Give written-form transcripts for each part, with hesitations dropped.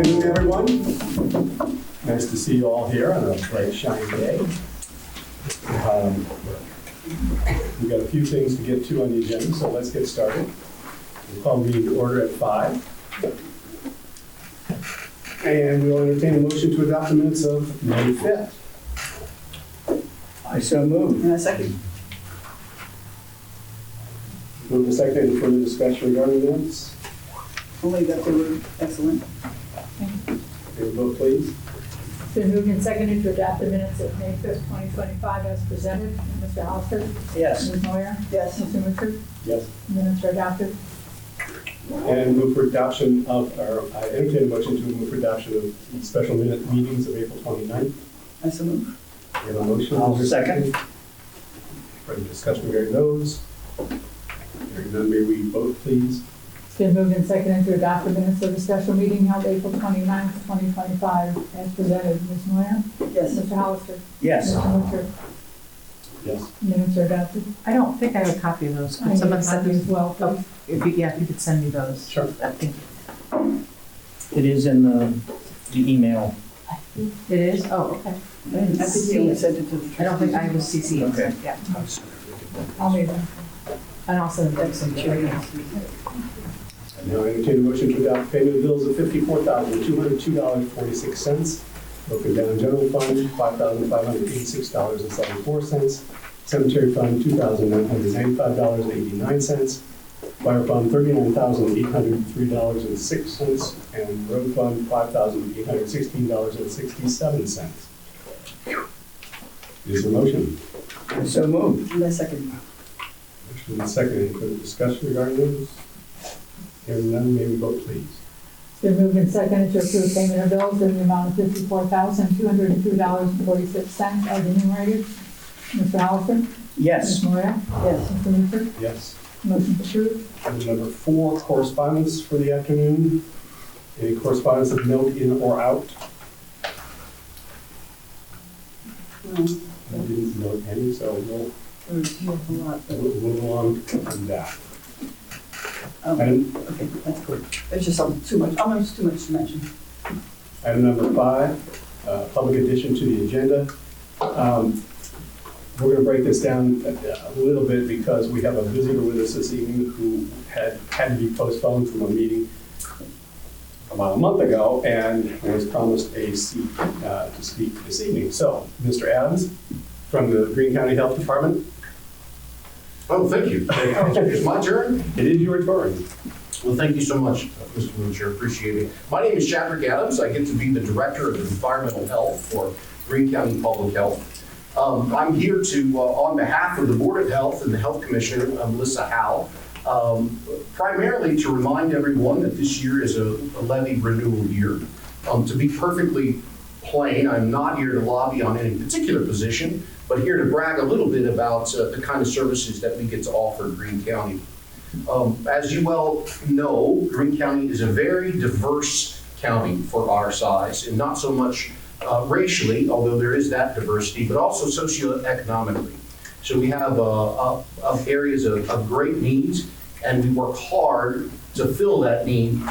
afternoon, everyone. Nice to see you all here on a bright, shiny day. We've got a few things to get to on the agenda, so let's get started. We'll call the meeting to order at 5. And we will entertain a motion to adopt the minutes of May 5th. I so move. And a second. Move to second. Any further discussion regarding the minutes? Only that they were excellent. May we vote, please? It's been moved and seconded to adopt the minutes of May 5th, 2025 as presented. Mr. Hollister? Yes. Ms. Moyer? Yes. Mr. Richard? Yes. Minutes are adopted. And move for adoption of, or I entertain a motion to move for adoption of special minute meetings of April 29th. I so move. We have a motion. I'll second. Further discussion regarding those? Hearing none, may we vote, please? It's been moved and seconded to adopt the minutes of the special meeting held April 29th, 2025 as presented. Ms. Moyer? Yes. Mr. Hollister? Yes. Mr. Richard? Yes. Minutes are adopted. I don't think I have a copy of those. I Could need someone a send copy these? as well, please. If you could send me those. Sure. Thank you. It is in the email. It is? Oh, okay. I think he only sent it to the. I don't think I was CC. Okay. Yeah. I'll leave them. And I'll send them to you. Now I entertain a motion to adopt payment of bills of $54,202.46. Broken down general fund, $5,586.74. Cemetery fund, $2,995.89. Fire fund, $39,803.06. And road fund, $5,816.67. Is there a motion? I so move. And a second. Motion and second. Any further discussion regarding those? Hearing none, may we vote, please? It's been moved and seconded to approve payment of bills in the amount of $54,202.46 as enumerated. Mr. Hollister? Yes. Ms. Moyer? Yes. Mr. Richard? Yes. Motion approved. Item number 4, correspondence for the afternoon. Any correspondence of note in or out? I didn't note any, so There's a lot. we'll move along from that. Okay, that's good. There's just too much, almost too much to mention. Item number 5, public addition to the agenda. We're going to break this down a little bit because we have a visitor with us this evening who had to be postponed from a meeting about a month ago and was promised a seat to speak this evening. So, Mr. Adams from the Greene County Health Department. Oh, thank you. It's my turn? It is your turn. Well, thank you so much, Mr. Wiltshire. Appreciate it. My name is Chadwick Adams. I get to be the Director of Environmental Health for Greene County Public Health. I'm here to, on behalf of the Board of Health and the Health Commissioner, Melissa Howe, primarily to remind everyone that this year is a levy renewal year. To be perfectly plain, I'm not here to lobby on any particular position, but here to brag a little bit about the kind of services that we get to offer Greene County. As you well know, Greene County is a very diverse county for our size, and not so much racially, although there is that diversity, but also socioeconomically. So we have areas of great needs, and we work hard to fill that need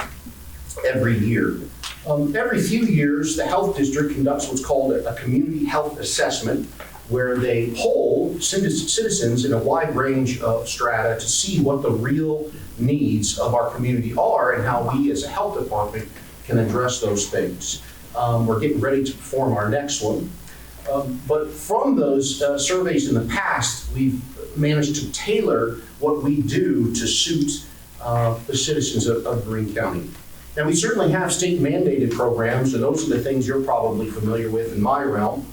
every year. Every few years, the Health District conducts what's called a community health assessment, where they poll citizens in a wide range of strata to see what the real needs of our community are and how we as a health department can address those things. We're getting ready to perform our next one. But from those surveys in the past, we've managed to tailor what we do to suit the citizens of Greene County. Now, we certainly have state mandated programs, and those are the things you're probably familiar with in my realm.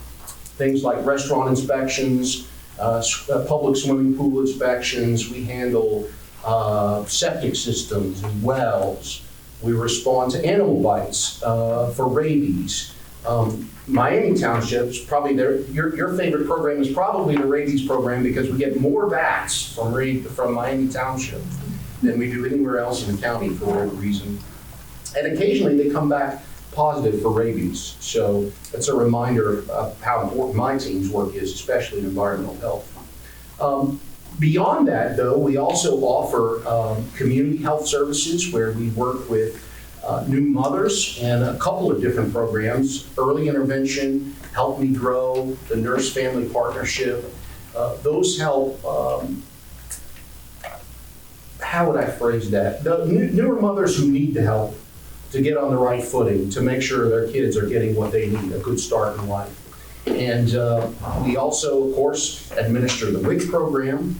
Things like restaurant inspections, public swimming pool inspections. We handle septic systems and wells. We respond to animal bites for rabies. Miami Township's probably your favorite program is probably the rabies program because we get more bats from Miami Township than we do anywhere else in the county for whatever reason. And occasionally they come back positive for rabies. So that's a reminder of how important my team's work is, especially in environmental health. Beyond that, though, we also offer community health services where we work with new mothers and a couple of different programs, early intervention, Help Me Grow, the Nurse Family Partnership. Those help, how would I phrase that? The newer mothers who need the help to get on the right footing, to make sure their kids are getting what they need, a good start in life. And we also, of course, administer the WIC program.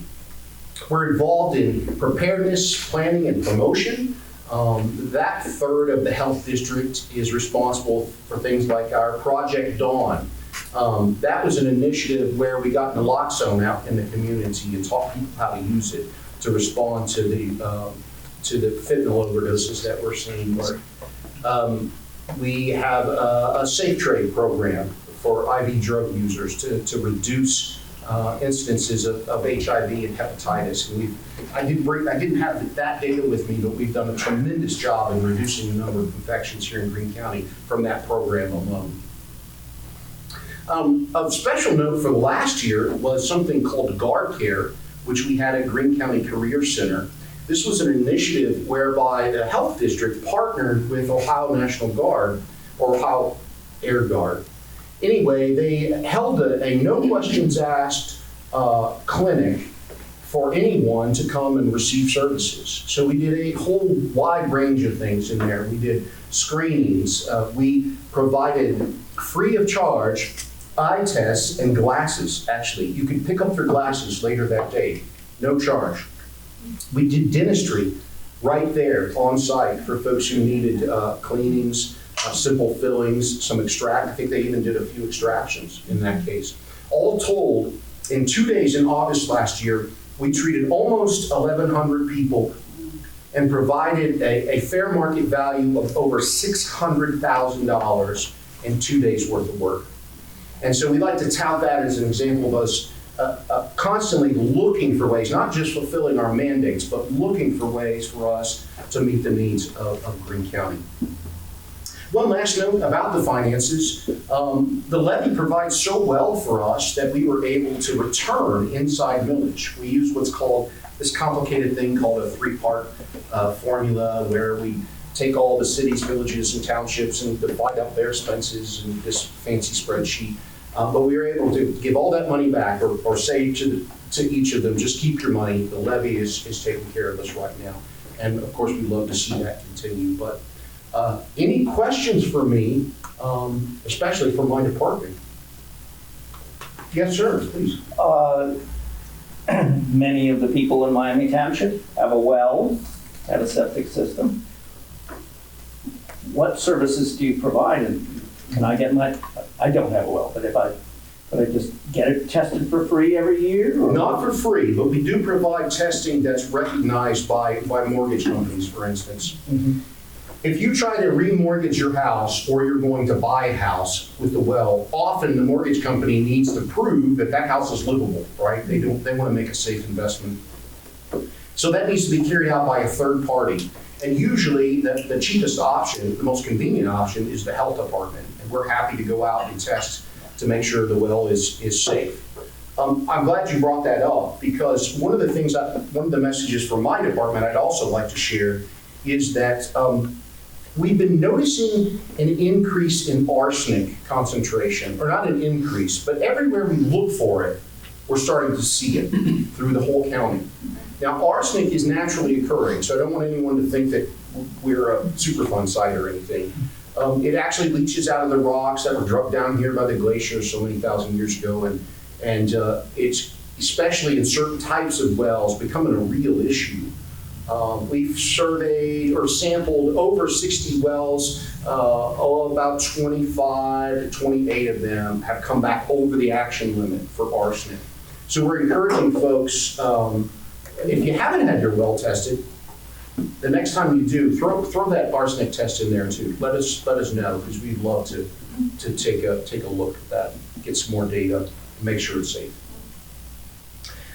We're involved in preparedness, planning, and promotion. That third of the health district is responsible for things like our Project Dawn. That was an initiative where we got naloxone out in the community and taught people how to use it to respond to the fentanyl overdoses that we're seeing. We have a safe trade program for IV drug users to reduce instances of HIV and hepatitis. And I didn't have that data with me, but we've done a tremendous job in reducing the number of infections here in Greene County from that program alone. Of special note for last year was something called Guard Care, which we had at Greene County Career Center. This was an initiative whereby the health district partnered with Ohio National Guard, or Ohio Air Guard. Anyway, they held a no questions asked clinic for anyone to come and receive services. So we did a whole wide range of things in there. We did screenings. We provided free of charge eye tests and glasses, actually. You could pick up your glasses later that day, no charge. We did dentistry right there on site for folks who needed cleanings, simple fillings, some I think they even did a few extractions in that case. All told, in 2 days in August last year, we treated almost 1,100 people and provided a fair market value of over $600,000 in 2 days worth of work. And so we like to tout that as an example of us constantly looking for ways, not just fulfilling our mandates, but looking for ways for us to meet the needs of Greene County. One last note about the finances. The levy provides so well for us that we were able to return inside millage. We use what's called this complicated thing called a three-part formula, where we take all the cities, villages, and townships and divide up their expenses in this fancy spreadsheet. But we were able to give all that money back, or say to each of them, just keep your money. The levy is taking care of us right now. And of course, we'd love to see that continue. But any questions for me, especially for my department? Yes, sir, please. Many of the people in Miami Township have a well, have a septic system. What services do you provide? And can I get I don't have a well, but could I just get it tested for free every year? Or? Not for free, but we do provide testing that's recognized by mortgage companies, for instance. Mm-hmm. If you try to remortgage your house, or you're going to buy a house with the well, often the mortgage company needs to prove that that house is livable, right? They want to make a safe investment. So that needs to be carried out by a third party. And usually the cheapest option, the most convenient option, is the health department. And we're happy to go out and test to make sure the well is safe. I'm glad you brought that up, because one of the messages from my department I'd also like to share is that we've been noticing an increase in arsenic concentration, or not an increase, but everywhere we look for it, we're starting to see it through the whole county. Now, arsenic is naturally occurring, so I don't want anyone to think that we're a Superfund site or anything. It actually leaches out of the rocks that were drugged down here by the glaciers so many thousand years ago, and it's, especially in certain types of wells, becoming a real issue. We've surveyed or sampled over 60 wells. About 25 to 28 of them have come back over the action limit for arsenic. So we're encouraging folks, if you haven't had your well tested, the next time you do, throw that arsenic test in there too. Let us know, because we'd love to take a look at that, get some more data, and make sure it's safe.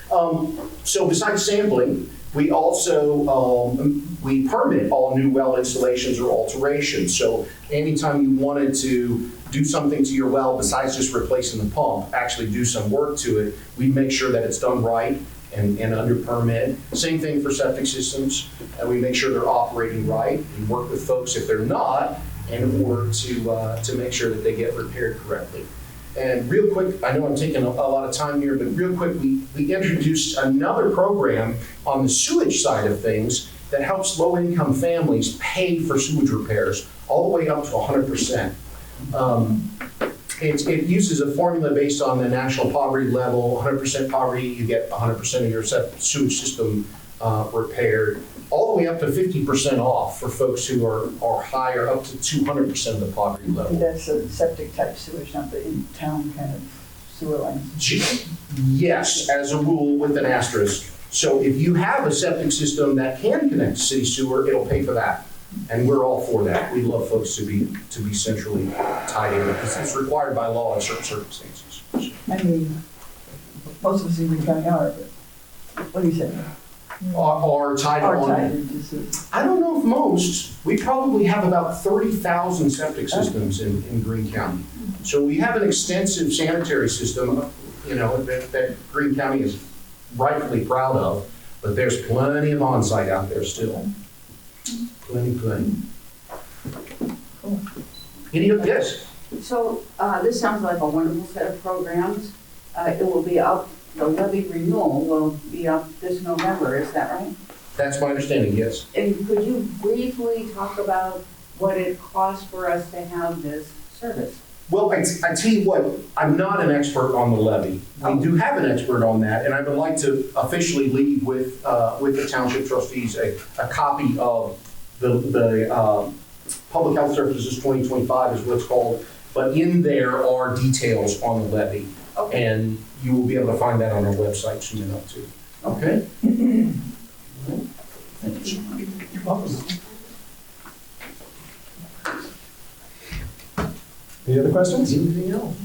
So besides sampling, we also we permit all new well installations or alterations. So anytime you wanted to do something to your well besides just replacing the pump, actually do some work to it, we make sure that it's done right and under permit. Same thing for septic systems, and we make sure they're operating right. We work with folks if they're not in order to make sure that they get repaired correctly. And real quick, I know I'm taking a lot of time here, but real quick, we introduced another program on the sewage side of things that helps low-income families pay for sewage repairs all the way up to 100%. It uses a formula based on the national poverty level. 100% poverty, you get 100% of your sewage system repaired, all the way up to 50% off for folks who are higher, up to 200% of the poverty level. That's a septic type sewage, not the in-town kind of sewer lines. Yes, as a rule with an asterisk. So if you have a septic system that can connect to city sewer, it'll pay for that. And we're all for that. We love folks to be centrally tied in because it's required by law in certain circumstances. I mean, most of us in Green County are, but what do you say? Are tied Are on. tied into sewer. I don't know if most. We probably have about 30,000 septic systems in Greene County. So we have an extensive sanitary system, that Greene County is rightfully proud of, but there's plenty of on-site out there still. Plenty. Cool. Yes. So this sounds like a wonderful set of programs. It will be up, the levy renewal will be up this November, is that right? That's my understanding, yes. And could you briefly talk about what it costs for us to have this service? Well, I tell you what, I'm not an expert on the levy. We do have an expert on that, and I would like to officially leave with the township trustees a copy of the Public Health Services 2025 is what it's called, but in there are details on the levy. Okay. And you will be able to find that on our website soon enough too. Okay? You're welcome. Any other questions? Anything else?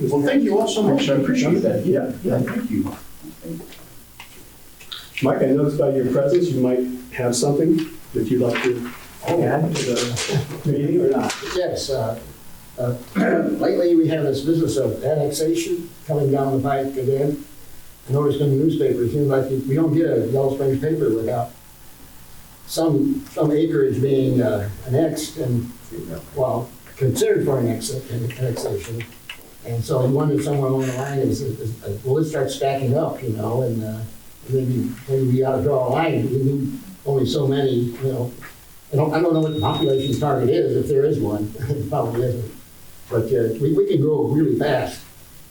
Well, thank you all so much. I appreciate that. Yeah. Thank you. Mike, I noticed by your presence, you might have something that you'd like to add to the meeting or not? Yes, lately we have this business of annexation coming down the pike again. I noticed in the newspaper, it seems like we don't get a Yellow Springs paper without some acreage being annexed and, well, considered for annexation. And so I wondered somewhere along the line, will it start stacking up, and maybe we ought to draw a line. We need only so many, I don't know what the population target is, if there is one. It probably isn't. But we can grow really fast.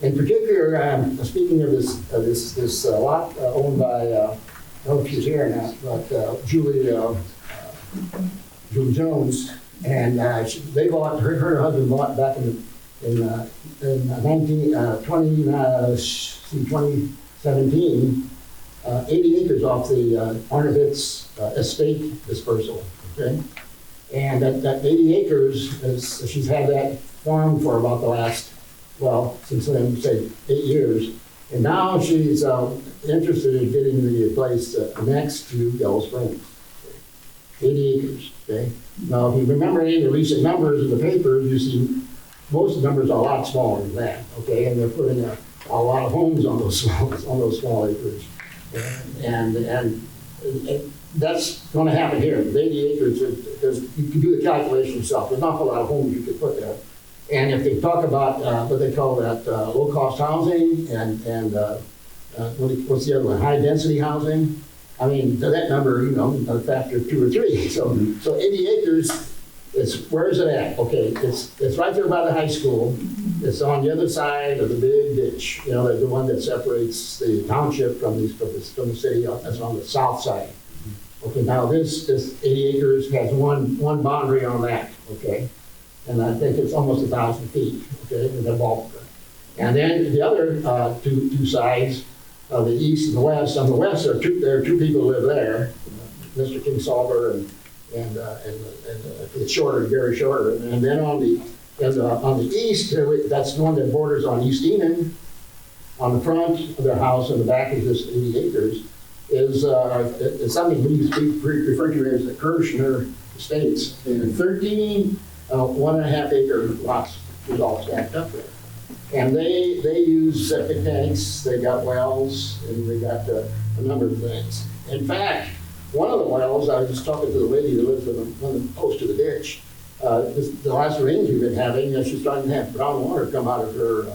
In particular, speaking of this lot owned by, I don't know if she's here or not, but Julie Jones, and they bought, her and her husband bought back in 2017, 80 acres off the Arnovitz estate dispersal, okay? And that 80 acres, she's had that farm for about the last, since then, say, 8 years. And now she's interested in getting the place next to Yellow Springs. 80 acres, okay? Now, if you remember any of the recent numbers in the papers, you see most of the numbers are a lot smaller than that, okay? And they're putting a lot of homes on those small acres. And that's going to happen here. With 80 acres, you can do the calculation yourself. There's an awful lot of homes you could put there. And if they talk about what they call that low-cost housing and what's the other one, high-density housing, I mean, that number, a factor of 2 or 3. So 80 acres, where is it at? Okay, it's right there by the high school. It's on the other side of the big ditch, the one that separates the township from the city. That's on the south side. Okay, now this 80 acres has one boundary on that, okay? And I think it's almost 1,000 feet, okay, in the bulk. And then the other two sides, the east and the west. On the west, there are two people who live there, Mr. Kingsolver and it's shorter, very shorter. And then on the east, that's the one that borders on East Enon. On the front of their house, and the back is this 80 acres, is something we refer to as the Kirshner Estates. And 13 1.5 acre lots is all stacked up there. And they use septic tanks, they got wells, and they got a number of things. In fact, one of the wells, I was just talking to the lady that lives close to the ditch. The last rains we've been having, she's starting to have brown water come out of her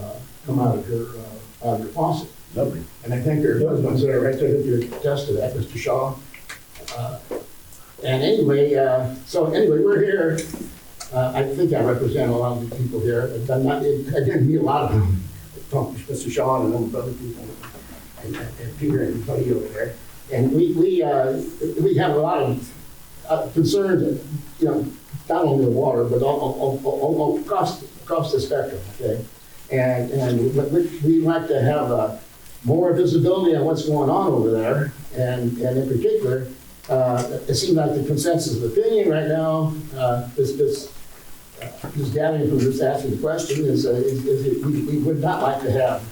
faucet. Lovely. And I think her husband's there right there to attest to that, Mr. Shaw. And anyway, we're here. I think I represent a lot of the people here. I didn't meet a lot of them. Mr. Shaw and a number of other people, and Peter and Buddy over there. And we have a lot of concerns, not only the water, but all across the spectrum. Okay, and we'd like to have more visibility on what's going on over there, and in particular, it seems like the consensus of opinion right now, this gathering from this asking the question is we would not like to have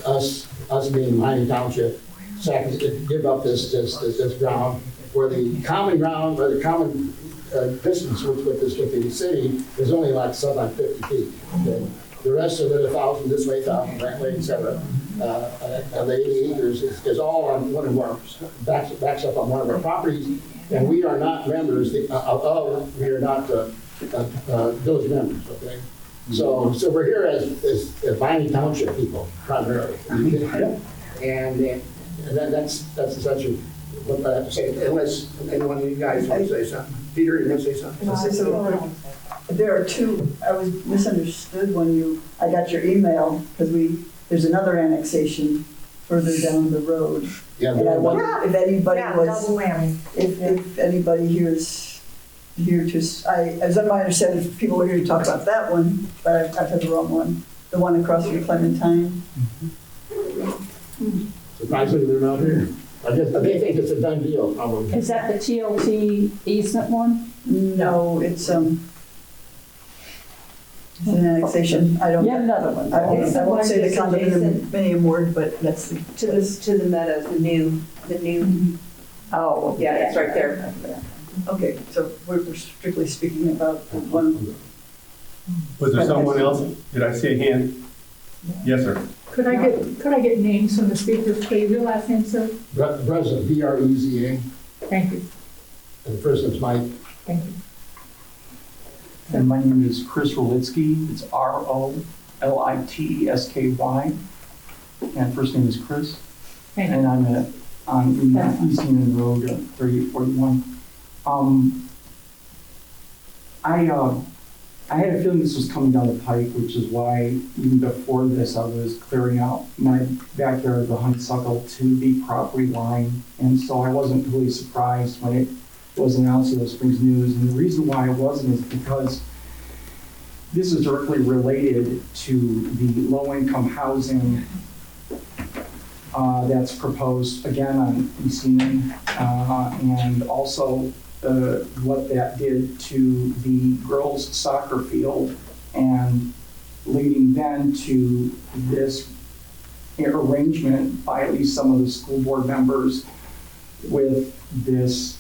us being Miami Township give up this ground where the common ground, where the common distance with the city is only like something like 50 feet. Okay? The rest of it, 1,000 this way, 1,000 that way, etc. The 80 acres is all on one of our backs up on one of our properties, and we are not members we are not those members. Okay, so we're here as Miami Township people primarily, and that's essentially what I have to say. Unless anyone of you guys want to say something, Peter, you want to say something? I'll say something. There are two, I was misunderstood when I got your email, because there's another annexation further down the road. Yeah. And I wonder if anybody Double was, whammy. if anybody here is here to, as my understanding, people were here to talk about that one, but I've had the wrong one. The one across from Clementine. Surprisingly, they're not here. I guess they think it's a done deal, probably. Is that the TLT easement one? No, it's an annexation. I don't. You have another one. I won't say the condominium word, but that's the. To the meadows, the new. Oh, Yeah, it's right there. Okay, so we're strictly speaking about the one. Was there someone else? Did I see a hand? Yes, sir. Could I get names from the speakers, please? Your last name, sir? Breza, B-R-E-Z-A, Thank you. and the first name's Mike. Thank you. And my name is Chris Rolitsky. It's R-O-L-I-T-E-S-K-Y. And first name is Chris. Thank you. And I'm on East Union Road, 3841. I had a feeling this was coming down the pike, which is why even before this, I was clearing out my backyard of the honeysuckle to the property line. And so I wasn't really surprised when it was announced in the Springs News. And the reason why I wasn't is because this is directly related to the low-income housing that's proposed again on East Union, and also what that did to the girls' soccer field, and leading then to this arrangement by at least some of the school board members with this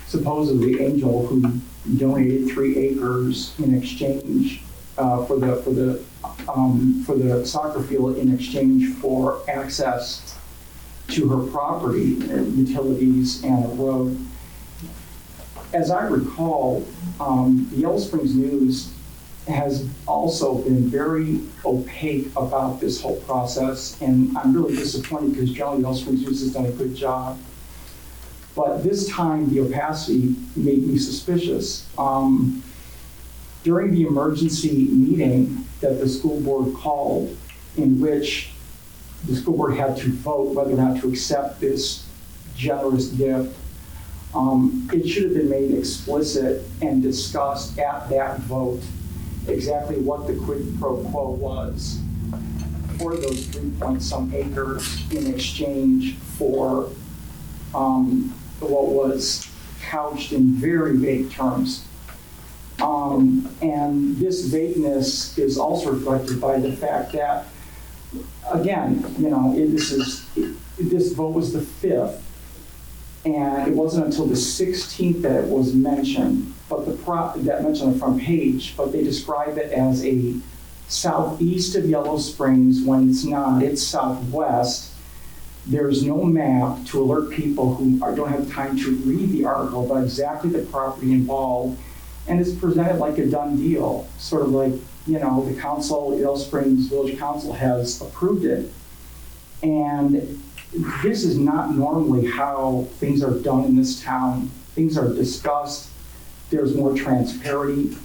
supposedly angel who donated 3 acres in exchange for the soccer field in exchange for access to her property, utilities, and a road. As I recall, the Yellow Springs News has also been very opaque about this whole process, and I'm really disappointed because generally Yellow Springs News has done a good job. But this time, the opacity made me suspicious. During the emergency meeting that the school board called, in which the school board had to vote whether or not to accept this generous gift, it should have been made explicit and discussed at that vote exactly what the quid pro quo was for those 3-point-some acres in exchange for what was couched in very vague terms. And this vagueness is also reflected by the fact that, again, this vote was the 5th, and it wasn't until the 16th that it was mentioned but that mentioned on the front page, but they describe it as a southeast of Yellow Springs when it's not, it's southwest. There's no map to alert people who don't have time to read the article about exactly the property involved. And it's presented like a done deal, sort of like, you know, the council, Yellow Springs Village Council has approved it. And this is not normally how things are done in this town. Things are discussed, there's more transparency.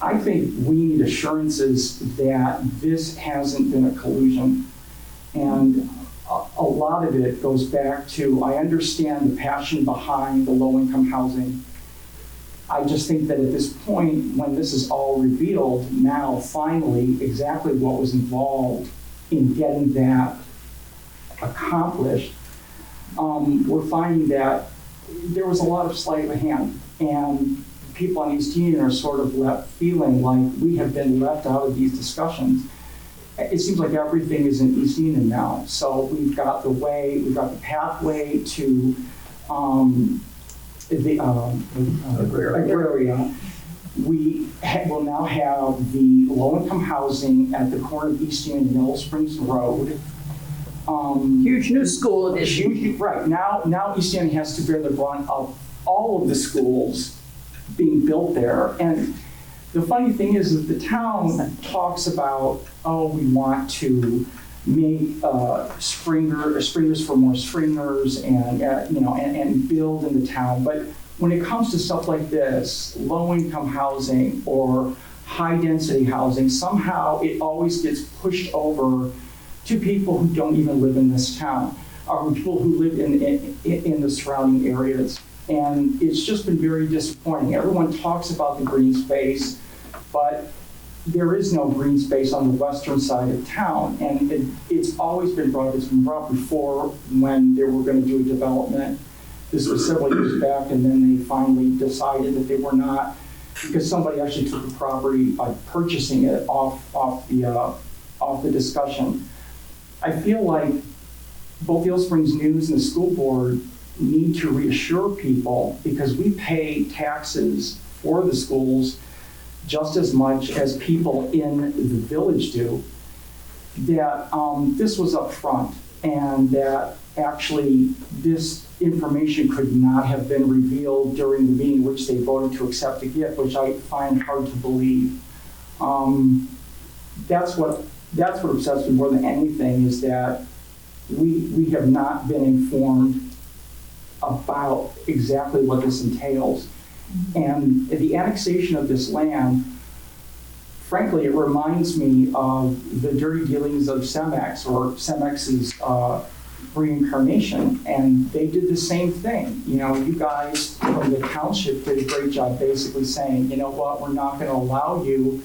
I think we need assurances that this hasn't been a collusion. And a lot of it goes back to, I understand the passion behind the low-income housing. I just think that at this point, when this is all revealed, now finally, exactly what was involved in getting that accomplished, we're finding that there was a lot of sleight of hand, and people on East Union are sort of left feeling like we have been left out of these discussions. It seems like everything is in East Union now. So we've got the pathway to Agraria. We will now have the low-income housing at the corner of East Union and Yellow Springs Road. Huge new school addition. Right, now East Union has to bear the brunt of all of the schools being built there. And the funny thing is that the town talks about, oh, we want to make springers for more springers and and build in the town. But when it comes to stuff like this, low-income housing or high-density housing, somehow it always gets pushed over to people who don't even live in this town, or people who live in the surrounding areas. And it's just been very disappointing. Everyone talks about the green space, but there is no green space on the western side of town. And it's always been brought up. It's been brought up before when they were going to do a development. This was several years back, and then they finally decided that they were not, because somebody actually took the property by purchasing it off the discussion. I feel like both Yellow Springs News and the school board need to reassure people, because we pay taxes for the schools just as much as people in the village do, that this was up front, and that actually this information could not have been revealed during the meeting which they voted to accept the gift, which I find hard to believe. That's what upsets me more than anything, is that we have not been informed about exactly what this entails. And the annexation of this land, frankly, it reminds me of the dirty dealings of Cemex, or Cemex's reincarnation, and they did the same thing. You know, you guys from the township did a great job basically saying, you know what, we're not going to allow you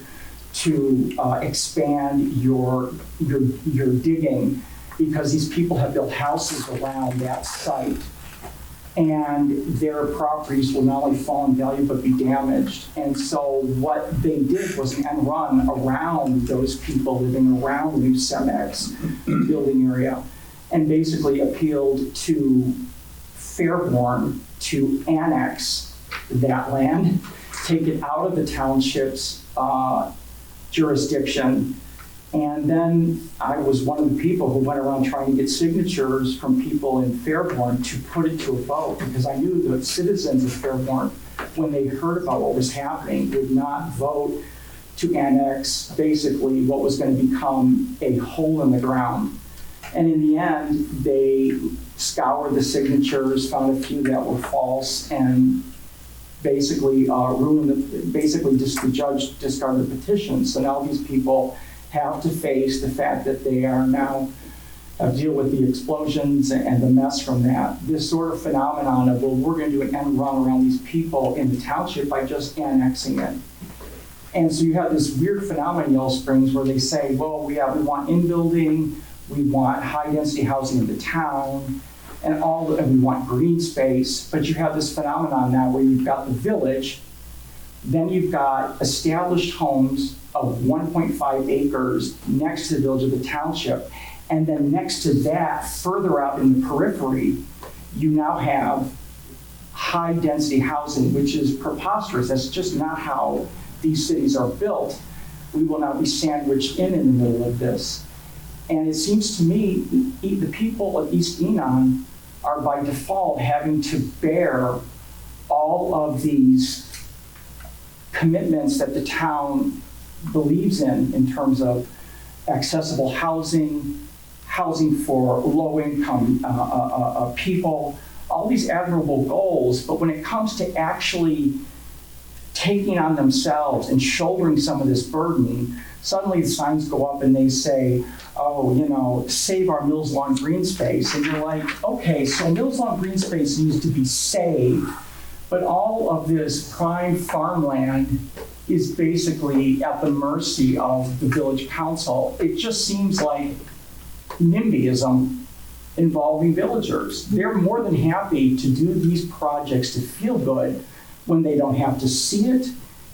to expand your digging, because these people have built houses around that site, and their properties will not only fall in value but be damaged. And so what they did was an end run around those people living around the new Cemex building area, and basically appealed to Fairborn to annex that land, take it out of the township's jurisdiction. And then I was one of the people who went around trying to get signatures from people in Fairborn to put it to a vote, because I knew the citizens of Fairborn, when they heard about what was happening, would not vote to annex basically what was going to become a hole in the ground. And in the end, they scoured the signatures, found a few that were false, and basically the judge discarded the petition. So now these people have to face the fact that they are now deal with the explosions and the mess from that. This sort of phenomenon of, well, we're going to do an end run around these people in the township by just annexing it. And so you have this weird phenomenon in Yellow Springs where they say, well, we want in-building, we want high-density housing in the town, and we want green space. But you have this phenomenon now where you've got the village, then you've got established homes of 1.5 acres next to the village of the township. And then next to that, further out in the periphery, you now have high-density housing, which is preposterous. That's just not how these cities are built. We will not be sandwiched in the middle of this. And it seems to me the people of East Enon are by default having to bear all of these commitments that the town believes in terms of accessible housing, housing for low-income people, all these admirable goals. But when it comes to actually taking on themselves and shouldering some of this burden, suddenly the signs go up and they say, oh, you know, save our Mills Lawn green space. And you're like, okay, so Mills Lawn green space needs to be saved, but all of this prime farmland is basically at the mercy of the village council. It just seems like NIMBYism involving villagers. They're more than happy to do these projects to feel good when they don't have to see it,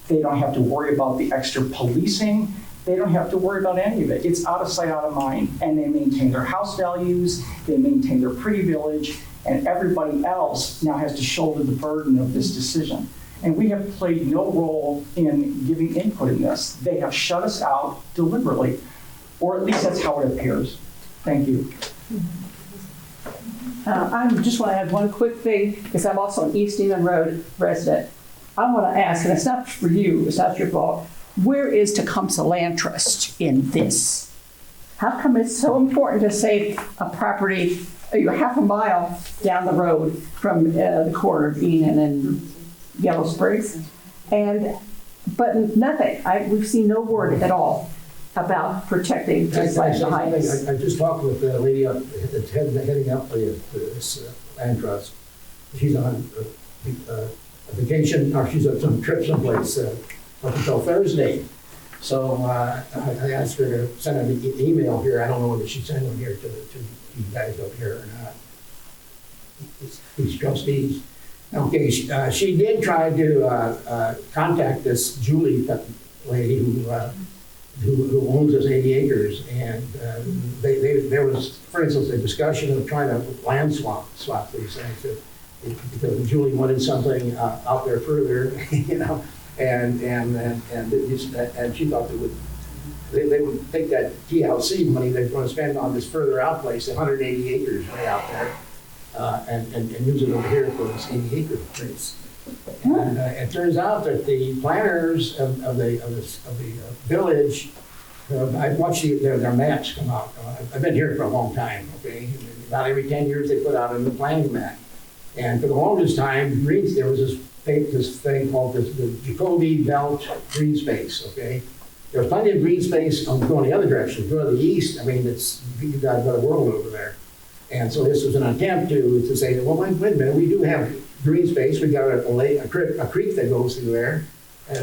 they don't have to worry about the extra policing, they don't have to worry about any of it. It's out of sight, out of mind, and they maintain their house values, they maintain their pretty village, and everybody else now has to shoulder the burden of this decision. And we have played no role in giving input in this. They have shut us out deliberately, or at least that's how it appears. Thank you. I just want to add one quick thing, because I'm also an East Enon Road resident. I want to ask, and it's not for you, it's not your fault, where is Tecumseh Land Trust in this? How come it's so important to save a property, half a mile down the road from the corner of Enon and Yellow Springs? But nothing, we've seen no word at all about protecting this land behind us. I just talked with the lady up, heading up this land trust. She's on a vacation, or she's on some trip someplace up until Thursday. So I asked her to send an email here. I don't know whether she sent them here to you guys up here or not. These trustees. Okay, she did try to contact this Julie lady who owns this 80 acres, and there was, for instance, a discussion of trying to land swap these things. Because Julie wanted something out there further, you know, and she thought they would take that TLC money they're going to spend on this further out place, 180 acres way out there, and use it over here for this 80-acre place. And it turns out that the planners of the village, I've watched their maps come out. I've been here for a long time, okay? About every 10 years they put out a new planning map. And for the longest time, there was this thing called the Jacoby Belt Green Space, okay? There was plenty of green space going the other direction. Go to the east, I mean, you've got a world over there. And so this was an attempt to say, well, wait a minute, we do have green space. We got a creek that goes through there,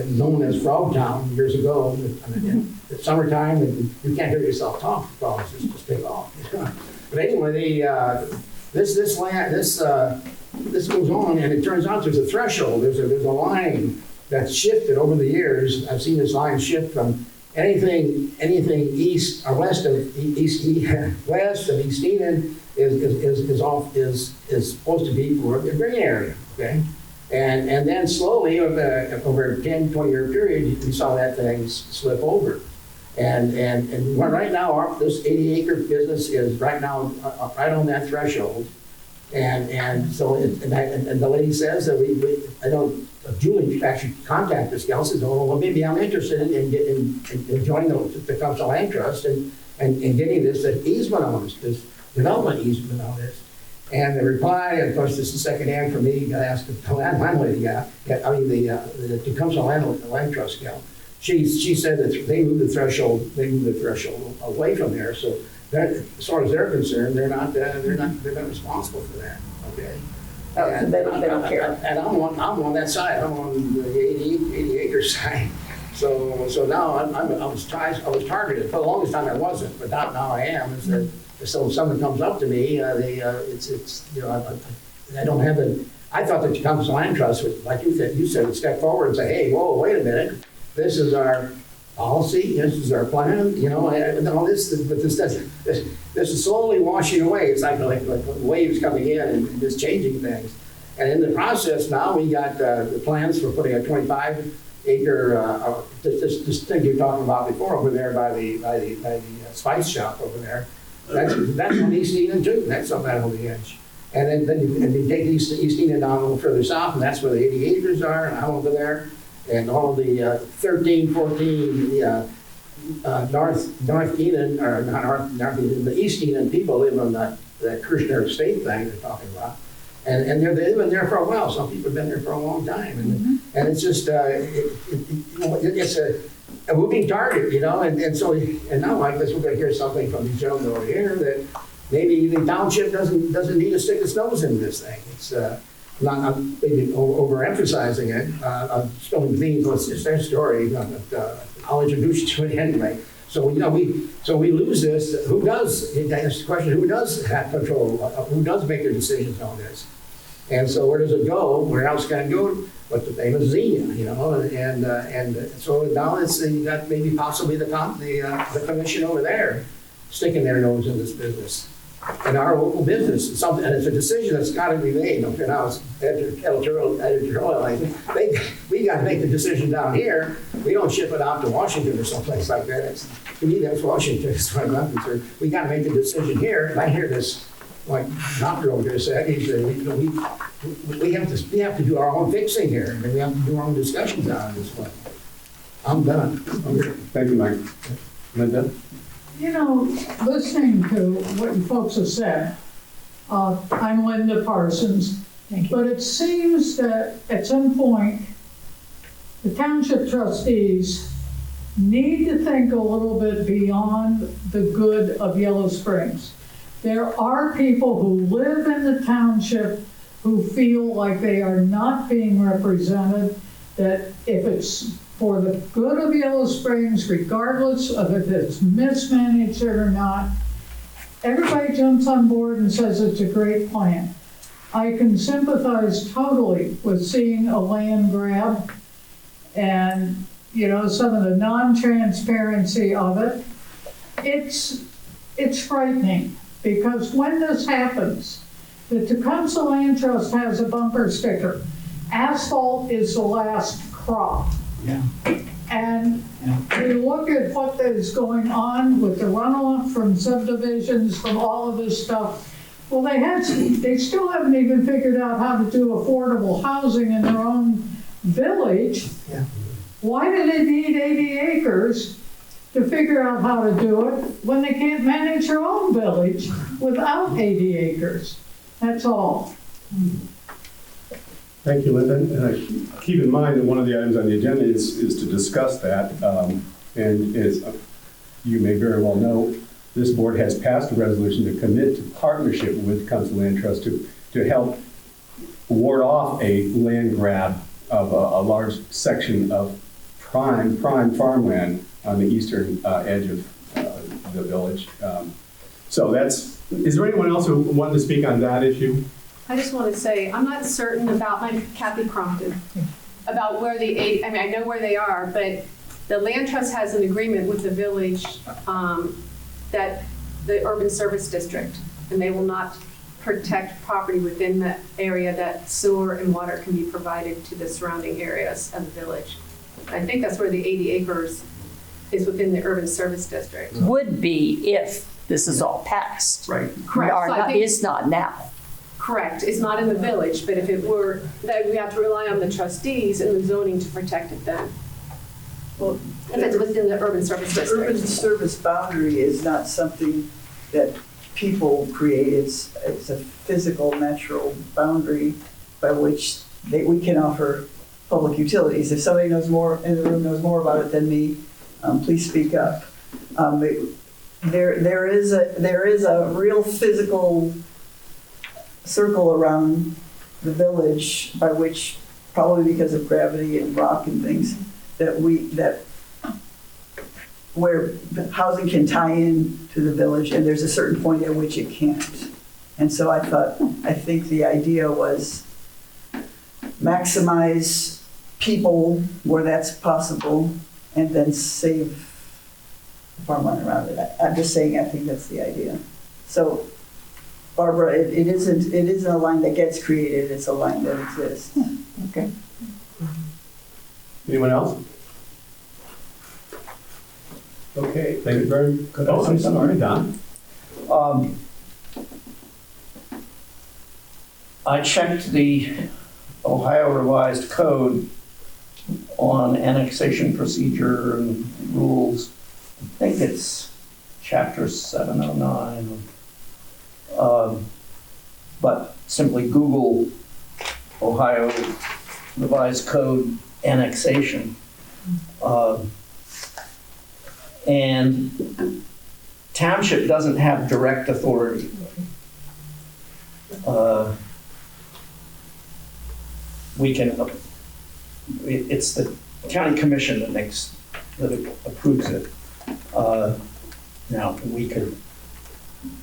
known as Frogtown years ago. In the summertime, and you can't hear yourself talk. Frogs just take off. But anyway, this goes on, and it turns out there's a threshold. There's a line that's shifted over the years. I've seen this line shift from anything east or west of East Enon is supposed to be for the green area, okay? And then slowly over a 10, 20-year period, we saw that thing slip over. And right now, this 80-acre business is right now right on that threshold. And so the lady says that Julie actually contacted this gal and says, oh, well, maybe I'm interested in joining the Tecumseh Land Trust and getting this easement on this development easement on this. And the reply, of course, this is secondhand for me, I asked the landlady guy, the Tecumseh Land Trust gal. She said that they moved the threshold away from there. So that, as far as they're concerned, they're not responsible for that. Okay. So they don't care. And I'm on that side. I'm on the 80 acre side. So now I was targeted. For the longest time I wasn't, but now I am. So if someone comes up to me, I don't have the. I thought that Tecumseh Land Trust would, like you said, would step forward and say, hey, whoa, wait a minute. This is our policy. This is our plan. You know, this is slowly washing away. It's like waves coming in and just changing things. And in the process now, we got the plans for putting a 25-acre, this thing you were talking about before over there by the spice shop over there. That's on East Eden too. That's on that whole edge. And then you take East Eden down a little further south, and that's where the 80 acres are, and out over there. And all of the 13, 14, North Eden, or not North Eden, the East Eden people live on that Kirshner Estate thing they're talking about. And they've been there for a while. Some people have been there for a long time. And it's just, it's a moving target, you know, and so, and now I guess we're gonna hear something from these gentlemen over here that maybe the township doesn't need to stick its nose in this thing. It's, I'm maybe overemphasizing it. I'm spilling beans. It's their story. I'll introduce you to it anyway. So you know, we lose this. Who does? That's the question. Who does have control? Who does make the decisions on this? And so where does it go? Where else can it go? What's the name of Xenia? You know, and so now it's you got maybe possibly the commission over there sticking their nose in this business. In our local business, it's something, and it's a decision that's got to be made. Okay, now it's editorial. We got to make the decision down here. We don't ship it out to Washington or someplace like that. To me, that's Washington, as far as I'm concerned. We got to make the decision here. And I hear this, like Doctor over there said, he said, we have to do our own fixing here, and we have to do our own discussions on this one. I'm done. Okay. Thank you, Mike. Linda? You know, listening to what you folks have said, I'm Linda Parsons. Thank you. But it seems that at some point, the township trustees need to think a little bit beyond the good of Yellow Springs. There are people who live in the township who feel like they are not being represented, that if it's for the good of Yellow Springs, regardless of if it's mismanaged or not, everybody jumps on board and says it's a great plan. I can sympathize totally with seeing a land grab and, you know, some of the non-transparency of it. It's frightening, because when this happens, the Tecumseh Land Trust has a bumper sticker. Asphalt is the last crop. Yeah. And we look at what is going on with the runoff from subdivisions, from all of this stuff. Well, they still haven't even figured out how to do affordable housing in their own village. Yeah. Why do they need 80 acres to figure out how to do it when they can't manage their own village without 80 acres? That's all. Thank you, Linda. And keep in mind that one of the items on the agenda is to discuss that. And as you may very well know, this board has passed a resolution to commit to partnership with Tecumseh Land Trust to help ward off a land grab of a large section of prime farmland on the eastern edge of the village. So is there anyone else who wanted to speak on that issue? I just want to say, I'm not certain about, I'm Kathy Crompton, about where I mean, I know where they are, but the land trust has an agreement with the village that the urban service district, and they will not protect property within the area that sewer and water can be provided to the surrounding areas of the village. I think that's where the 80 acres is, within the urban service district. Would be if this is all passed. Right. Correct. So I think- It's not now. Correct, it's not in the village, but if it were, then we have to rely on the trustees and the zoning to protect it then. Well, If it's within the urban service the urban district. service boundary is not something that people create. It's a physical, natural boundary by which we can offer public utilities. If somebody knows more in the room knows more about it than me, please speak up. There is a real physical circle around the village by which, probably because of gravity and rock and things, where housing can tie in to the village, and there's a certain point at which it can't. And so I think the idea was maximize people where that's possible and then save farmland around it. I'm just saying, I think that's the idea. So Barbara, it isn't a line that gets created, it's a line that exists. Okay. Anyone else? Okay, thank you very much. Could I say I'm something? sorry, Don. I checked the Ohio Revised Code on annexation procedure and rules. I think it's chapter 709. But simply Google Ohio Revised Code annexation. And township doesn't have direct authority. It's the county commission that approves it. Now, we could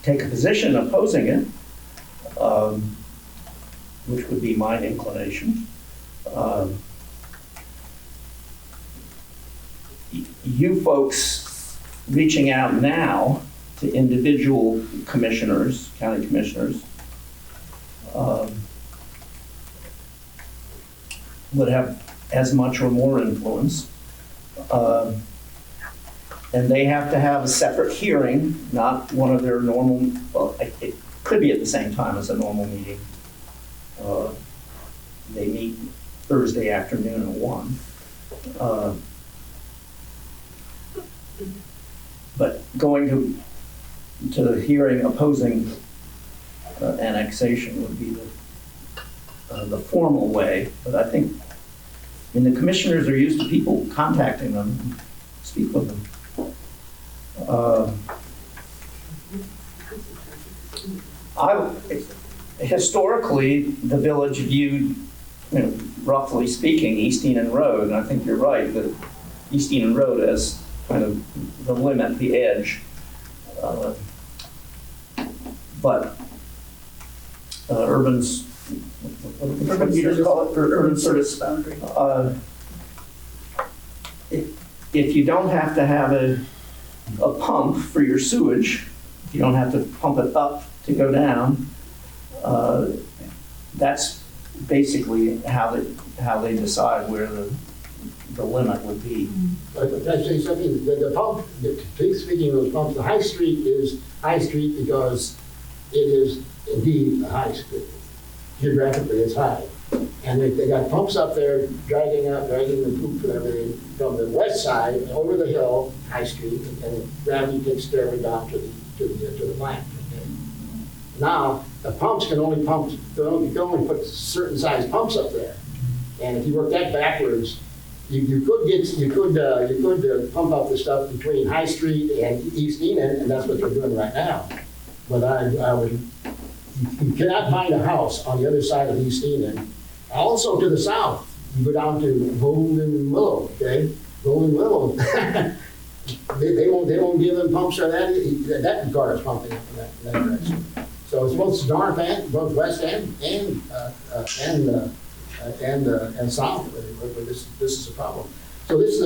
take a position opposing it, which would be my inclination. You folks reaching out now to individual commissioners, county commissioners, would have as much or more influence. And they have to have a separate hearing, not one of their normal, well, it could be at the same time as a normal meeting. They meet Thursday afternoon at 1. But going to the hearing opposing annexation would be the formal way. But I think, the commissioners are used to people contacting them, speak with them. Historically, the village viewed, roughly speaking, East Enon Road, and I think you're right, that East Enon Road as kind of the limit, the edge. But urban service boundary. If you don't have to have a pump for your sewage, if you don't have to pump it up to go down, that's basically how they decide where the limit would be. Can I say something? The pump, speaking of those pumps, the High Street is High Street because it is indeed a high street. Geographically, it's high. And they got pumps up there dragging the poop and everything from the west side over the hill, High Street, and gravity takes stairway down to the plant. Okay? Now, the pumps can only put certain size pumps up there. And if you work that backwards, you could pump up the stuff between High Street and East Enon, and that's what they're doing right now. But you cannot find a house on the other side of East Enon. Also to the south, you go down to Golden Willow, okay? Golden Willow, they won't give them pumps or that requires pumping up in that direction. So it's both west and south where this is a problem. So this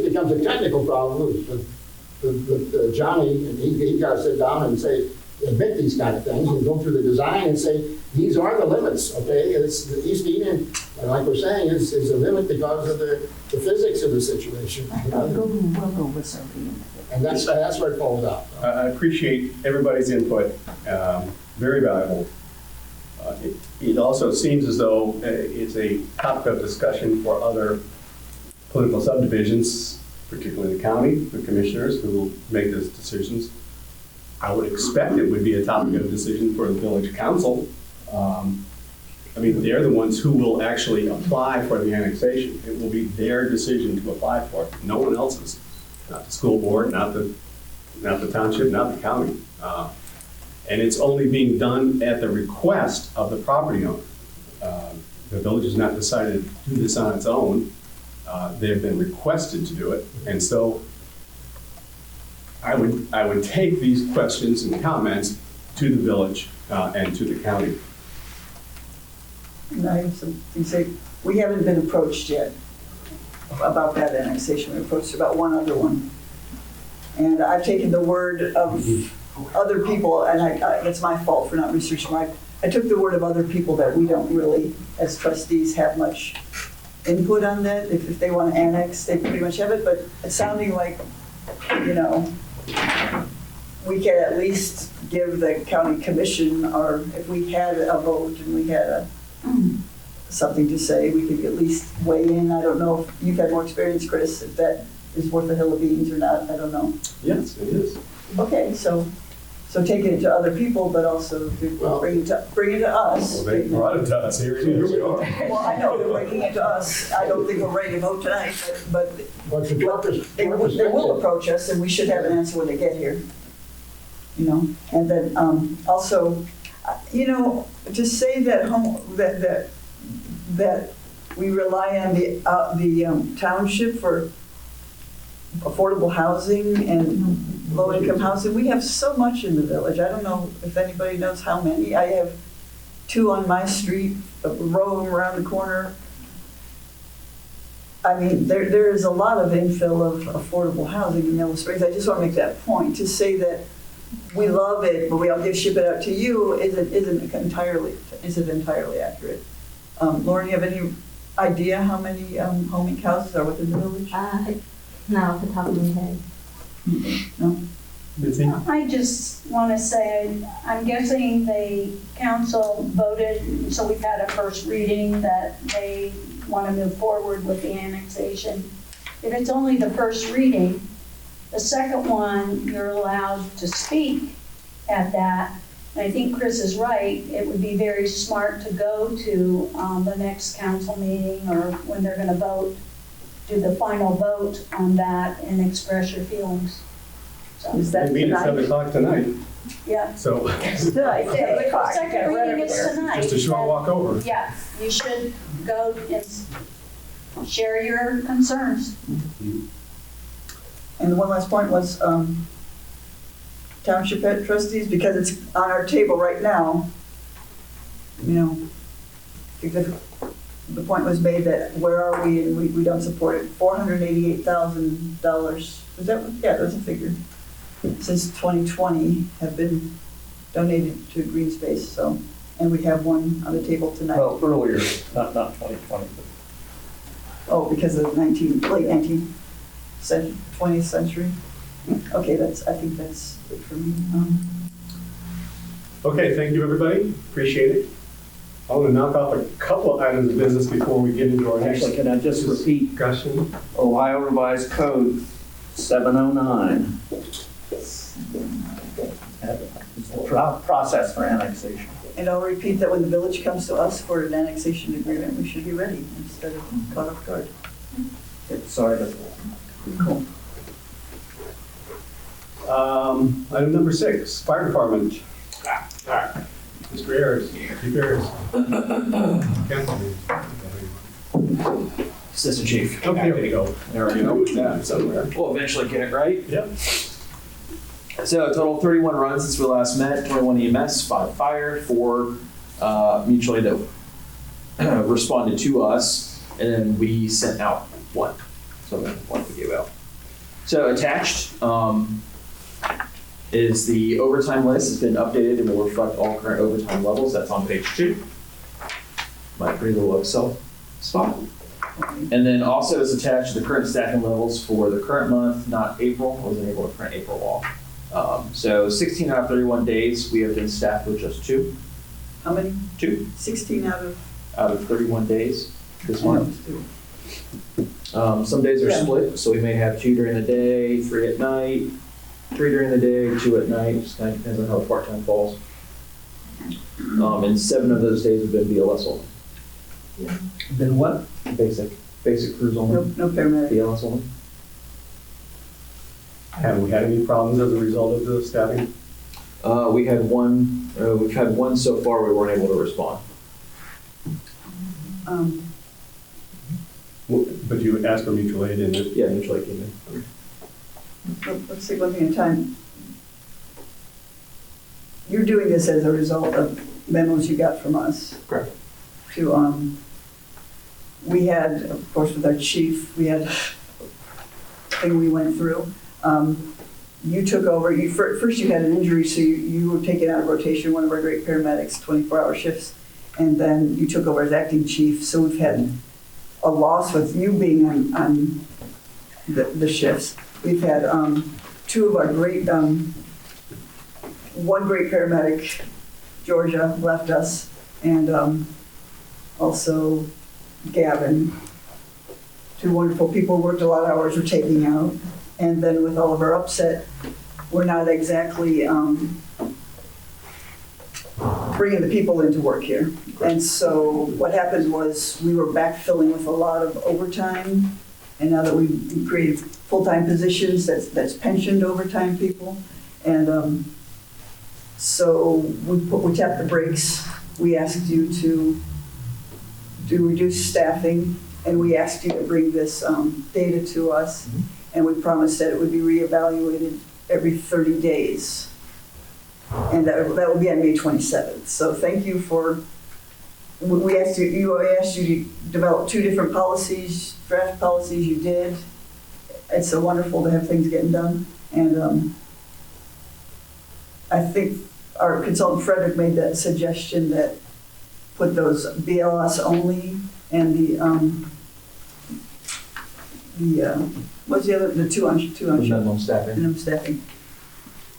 becomes a technical problem with Johnny, and he got to sit down and admit these kind of things and go through the design and say, these are the limits, okay? It's the East Enon, like we're saying, is a limit because of the physics of the situation. And that's where it falls out. I appreciate everybody's input, very valuable. It also seems as though it's a topic of discussion for other political subdivisions, particularly the county, the commissioners who will make those decisions. I would expect it would be a topic of decision for the village council. They're the ones who will actually apply for the annexation. It will be their decision to apply for it, no one else's. Not the school board, not the township, not the county. And it's only being done at the request of the property owner. The village has not decided to do this on its own. They've been requested to do it. And so I would take these questions and comments to the village and to the county. And I have something to say. We haven't been approached yet about that annexation. We're approached about one other one. And I've taken the word of other people, and it's my fault for not researching, I took the word of other people that we don't really, as trustees, have much input on that. If they want to annex, they pretty much have it, but it's sounding like, you know, we can at least give the county commission, or if we had a vote and we had something to say, we could at least weigh in. I don't know if you've had more experience, Chris, if that is worth a hill of beans or not, I don't know. Yes, it is. Okay, so taking it to other people, but also to Well- bring it to us. Well, they brought it to us, here we are. Well, I know they're bringing it to us. I don't think we're ready to vote tonight, but What's the purpose? they will approach us, and we should have an answer when they get here. You know, and then also, you know, to say that that we rely on the township for affordable housing and low-income housing. We have so much in the village. I don't know if anybody knows how many. I have 2 on my street, a row of them around the corner. I mean, there is a lot of infill of affordable housing in Yellow Springs. I just want to make that point. To say that we love it, but we'll ship it out to you isn't entirely accurate. Lauren, you have any idea how many homing houses are within the village? Not off the top of my head. No? Mitzi? I just want to say, I'm guessing the council voted, so we've had a first reading that they want to move forward with the annexation. If it's only the first reading, the second one, you're allowed to speak at that. And I think Chris is right. It would be very smart to go to the next council meeting or when they're going to vote, do the final vote on that and express your feelings. So, Is that We meet at tonight? 7 o'clock tonight, Yeah. so Tonight, 7 o'clock. Second reading is tonight. just a short walk over. Yeah, you should go and share your concerns. And the one last point was township trustees, because it's on our table right now. You know, because the point was made that where are we and we don't support it. $488,000. Was that? Yeah, that's a figure. Since 2020 have been donated to green space. So, and we have one on the table tonight. Well, earlier, not 2020, but Oh, because of late 19th century, 20th century. Okay, I think that's it for me. Okay, thank you, everybody. Appreciate it. I want to knock off a couple of items of business before we get into our next Actually, can I just repeat discussion. Ohio Revised Code 709? It's the process for annexation. And I'll repeat that when the village comes to us for an annexation agreement, we should be ready instead of caught off guard. Sorry to Cool. Item number 6, fire department. Mr. Ayers, Chief Ayers. Assistant Chief. Okay, there we go. There we go. Yeah, somewhere. We'll eventually get it right. Yep. So total 31 runs since we last met, 21 EMS, 5 fire, 4 mutually that responded to us, and then we sent out 1. So then 1 we gave out. So attached is the overtime list. It's been updated and will reflect all current overtime levels. That's on page 2. My pretty little Excel spot. And then also is attached the current staffing levels for the current month, not April. I wasn't able to print April off. So 16 out of 31 days, we have been staffed with just 2. How many? 2 16 out of 31 days this I know month. it's 2. Some days are Yeah. split, so we may have 2 during the day, 3 at night, 3 during the day, 2 at night. Just kind of depends on how the part-time falls. And 7 of those days have been BLS only. Then what? Basic crews only. No paramedic. BLS only. Have we had any problems as a result of the staffing? We had one. We've had 1 so far. We weren't able to respond. But you asked for mutual aid and it. Yeah, mutual aid came in. Let's take one thing at a time. You're doing this as a result of memos you got from us. Correct. To, we had, of course, with our chief, we had a thing we went through. you took over, first you had an injury, so you were taken out of rotation, one of our great paramedics, 24-hour shifts, and then you took over as acting chief, so we've had a loss with you being on the shifts. We've had two of our great, one great paramedic, Georgia, left us, and also Gavin. Two wonderful people, worked a lot of hours, were taking out. And then with all of our upset, we're not exactly bringing the people into work here. And so what happened was we were backfilling with a lot of overtime. And now that we've created full-time positions, that's pensioned overtime people. And so we tapped the brakes. We asked you to reduce staffing, and we asked you to bring this data to us. And we promised that it would be reevaluated every 30 days. And that will be on May 27th. So thank you for, we asked you to develop 2 different policies, draft policies, you did. It's so wonderful to have things getting done. And I think our consultant Frederick made that suggestion that put those BLS only and what's the other, the two on Minimum staffing. minimum staffing,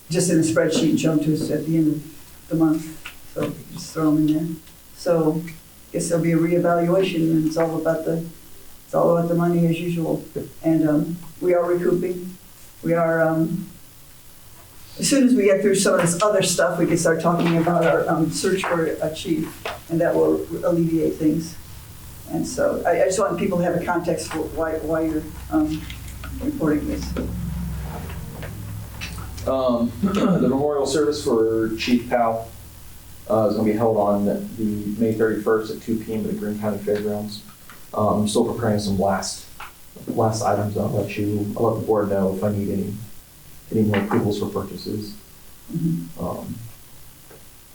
just in a spreadsheet and show them to us at the end of the month. So just throw them in there. So I guess there'll be a reevaluation, and it's all about the money as usual. And we are recouping. We are, as soon as we get through some of this other stuff, we can start talking about our search for a chief, and that will alleviate things. And so I just want people to have a context for why you're reporting this. The memorial service for Chief Powell is going to be held on the May 31st at 2 p.m. at the Greene County Fairgrounds. I'm still preparing some last items. I'll let the board know if I need any more approvals for purchases.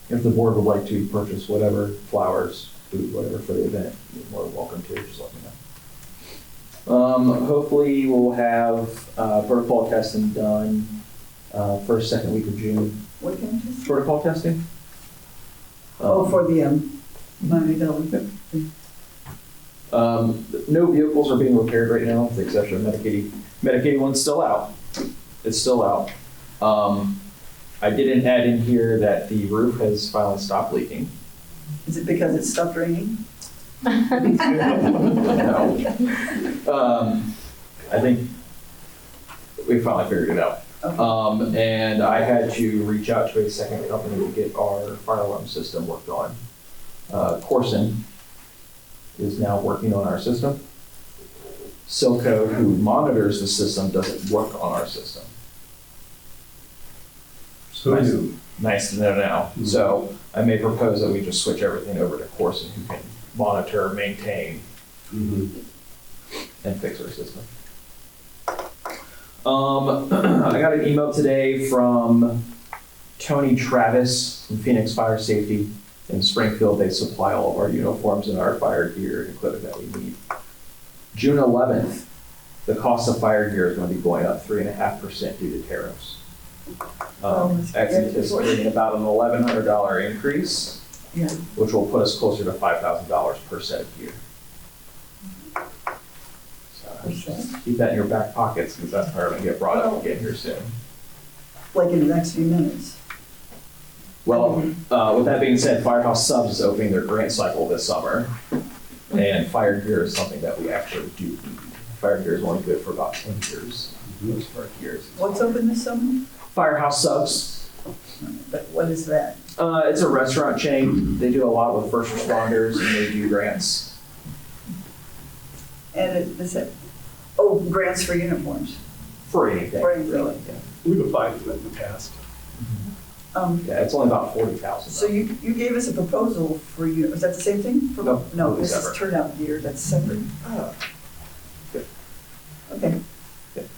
If the board would like to purchase whatever, flowers, food, whatever for the event, you're more than welcome to. Just let me know. Hopefully we'll have protocol testing done first, second week of June. What kind of testing? Protocol testing. For the Miami Valley. No vehicles are being repaired right now, with the exception of Medicaid. Medicaid one's still out. It's still out. I didn't add in here that the roof has finally stopped leaking. Is it because it stopped raining? No. I think we finally figured it out. Okay. And I had to reach out to a second company to get our fire alarm system worked on. Corson is now working on our system. Silco, who monitors the system, doesn't work on our system. So Nice to know now. Mm-hmm. So I may propose that we just switch everything over to Corson, who can monitor, maintain, and fix our system. I got an email today from Tony Travis from Phoenix Fire Safety in Springfield. They supply all of our uniforms and our fire gear and equipment that we need. June 11th, the cost of fire gear is going to be going up 3.5% due to tariffs. Anticipating about an $1,100 increase, which will put us closer to $5,000 per set of gear. Keep that in your back pockets, because that's probably going to get brought up again here soon. Like in the next few minutes. Well, with that being said, Firehouse Subs is opening their grant cycle this summer, and fire gear is something that we actually do need. Fire gear is only good for about 10 years. Most of our gear is. What's open this summer? Firehouse Subs. What is that? It's a restaurant chain. They do a lot with first responders, and they do grants. And grants for uniforms. For anything. For anything. Really. Yeah. We've applied for that in the past. Yeah, it's only about $40,000. So you gave us a proposal for you. Is that the same thing? No, this is turnout gear. That's separate. Oh. Good. Okay. Good.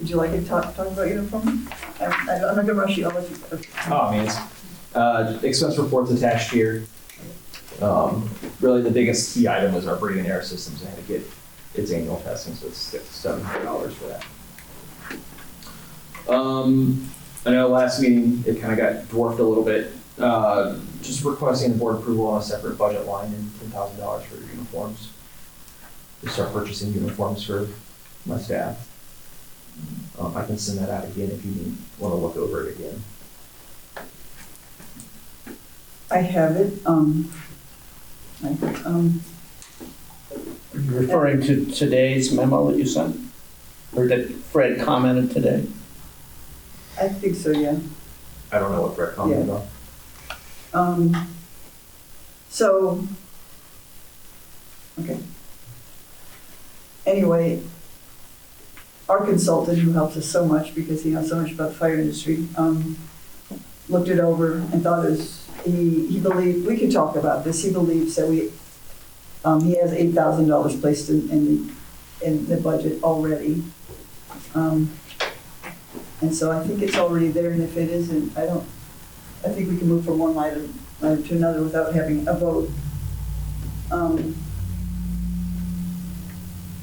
Would you like to talk about uniform? I'm not gonna rush you. I'll let you. Oh, I mean, it's expense reports attached here. Really, the biggest key item was our breathing air systems. I had to get its annual testing, so it's $700 for that. I know last meeting, it kind of got dwarfed a little bit. Just requesting the board approval on a separate budget line and $10,000 for uniforms. To start purchasing uniforms for my staff. I can send that out again if you want to look over it again. I have it, Are you referring to today's memo that you sent? Or that Fred commented today? I think so, yeah. I don't know what Brett commented on. So, okay. Anyway, our consultant, who helps us so much because he knows so much about the fire industry, looked it over and thought he believed, we can talk about this, he believes that he has $8,000 placed in the budget already. And so I think it's already there, and if it isn't, I think we can move from one item to another without having a vote.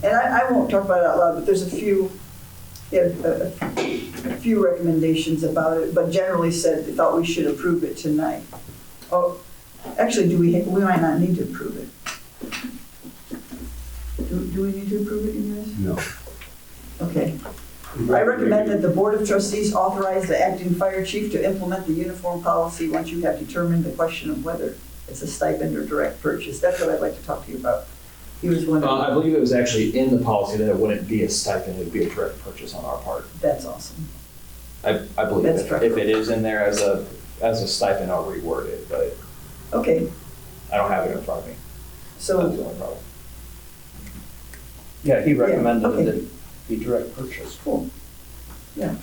And I won't talk about it out loud, but there's a few recommendations about it, but generally said they thought we should approve it tonight. Oh, actually, we might not need to approve it. Do we need to approve it, you guys? No. Okay. I recommend that the Board of Trustees authorize the acting fire chief to implement the uniform policy once you have determined the question of whether it's a stipend or direct purchase. That's what I'd like to talk to you about. He was wondering. I believe it was actually in the policy that it wouldn't be a stipend, it would be a direct purchase on our part. That's awesome. I believe That's if correct. it is in there as a stipend, I'll reword it, but Okay, I don't have it in front of me. That's so, the only problem. Yeah, he recommended okay. that it be direct purchase. cool. Yeah.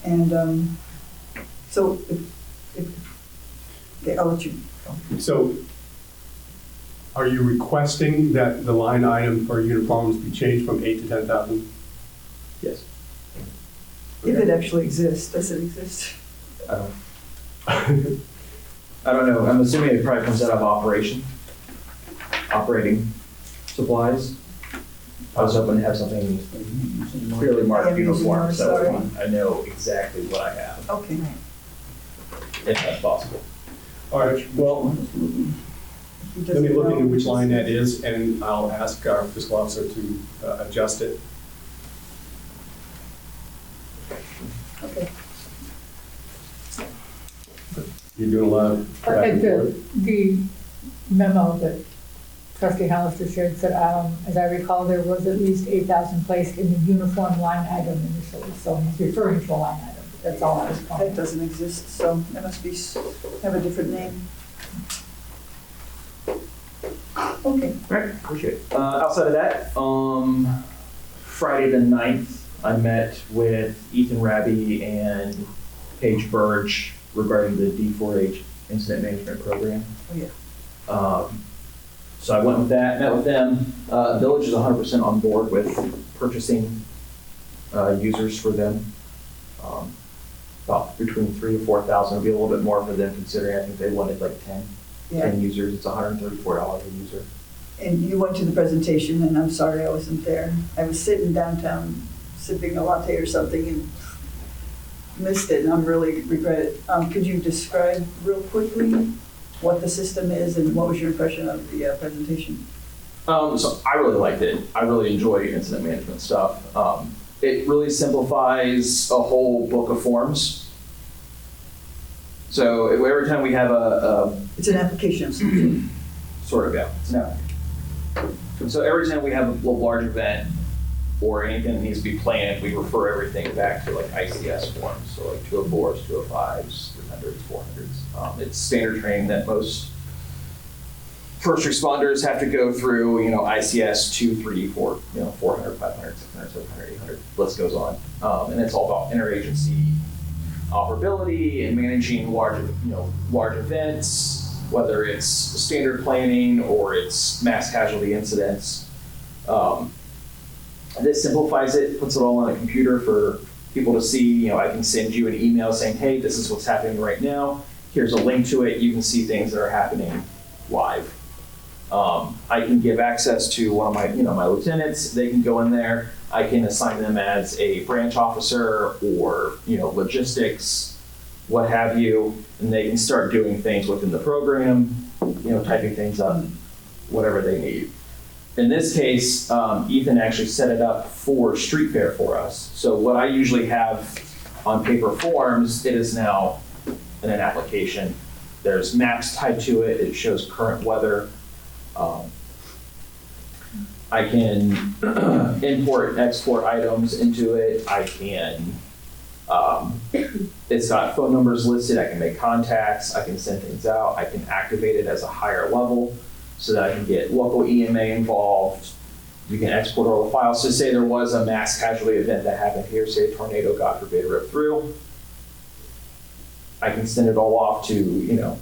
And, so, okay, I'll let you go. So are you requesting that the line item for uniforms be changed from 8 to 10,000? Yes. If it actually exists, does it exist? I don't know. I'm assuming it probably comes out of operating supplies. I was hoping to have something clearly marked uniform, so I know exactly what I have, Okay. if that's possible. All right, well, He let doesn't me look know. into which line that is, and I'll ask our fiscal officer to adjust it. Okay. You're doing a lot of back and forth. The memo that Trustee Hollister shared said, as I recall, there was at least 8,000 placed in the uniform line item initially, so he's referring to a line item. That's all I was That calling. doesn't exist, so it must be, have a different name. Okay. All right, appreciate it. Outside of that, Friday the 9th, I met with Ethan Raby and Paige Burge regarding the D4H incident management program. Oh, yeah. So I went with that, met with them. Village is 100% on board with purchasing users for them. About between 3,000 to 4,000. It'll be a little bit more for them considering I think they wanted like 10 users. It's $134 a user. And you went to the presentation, and I'm sorry I wasn't there. I was sitting downtown sipping a latte or something and missed it, and I'm really regret it. Could you describe real quickly what the system is and what was your impression of the presentation? So I really liked it. I really enjoy incident management stuff. It really simplifies a whole book of forms. So every time we have It's an application of something. sort of, yeah, it's now. So every time we have a large event or anything that needs to be planned, we refer everything back to like ICS forms. So like 204s, 205s, 300s, 400s. It's standard training that most first responders have to go through, ICS 2, 3, 4, 400, 500, 600, 700, 800, list goes on. And it's all about interagency operability and managing large events, whether it's standard planning or it's mass casualty incidents. This simplifies it, puts it all on a computer for people to see. I can send you an email saying, hey, this is what's happening right now. Here's a link to it. You can see things that are happening live. I can give access to one of my lieutenants. They can go in there. I can assign them as a branch officer or, logistics, what have you, and they can start doing things within the program, typing things up, whatever they need. In this case, Ethan actually set it up for street fair for us. So what I usually have on paper forms, it is now in an application. There's maps tied to it. It shows current weather. I can import and export items into it. I can, it's got phone numbers listed. I can make contacts. I can send things out. I can activate it as a higher level so that I can get local EMA involved. You can export all the files. So say there was a mass casualty event that happened here, say a tornado, God forbid, ripped through. I can send it all off to,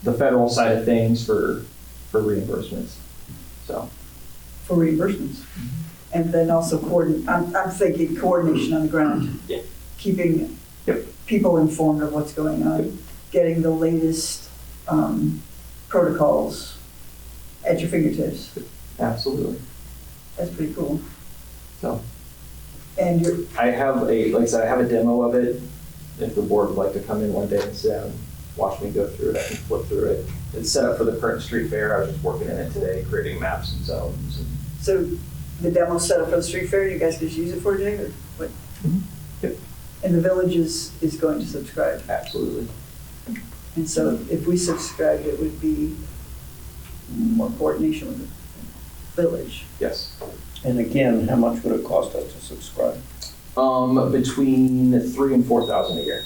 the federal side of things for reimbursements. So. For reimbursements. And then also I'm thinking coordination on the ground. Yeah. Keeping Yep. people informed of what's going on, Yep. getting the latest protocols at your fingertips. Absolutely. That's pretty cool. So. And I have like I said, I have a demo of it. If the board would like to come in one day and sit down and watch me go through it, I can flip through it. It's set up for the current street fair. I was just working in it today, creating maps and zones. so the demo's set up for the street fair, you guys just use it for a day or what? Mhm. Yep. And the village is going to subscribe. Absolutely. And so if we subscribed, it would be more coordination with the village. Yes. And again, how much would it cost us to subscribe? Between $3,000 and $4,000 a year.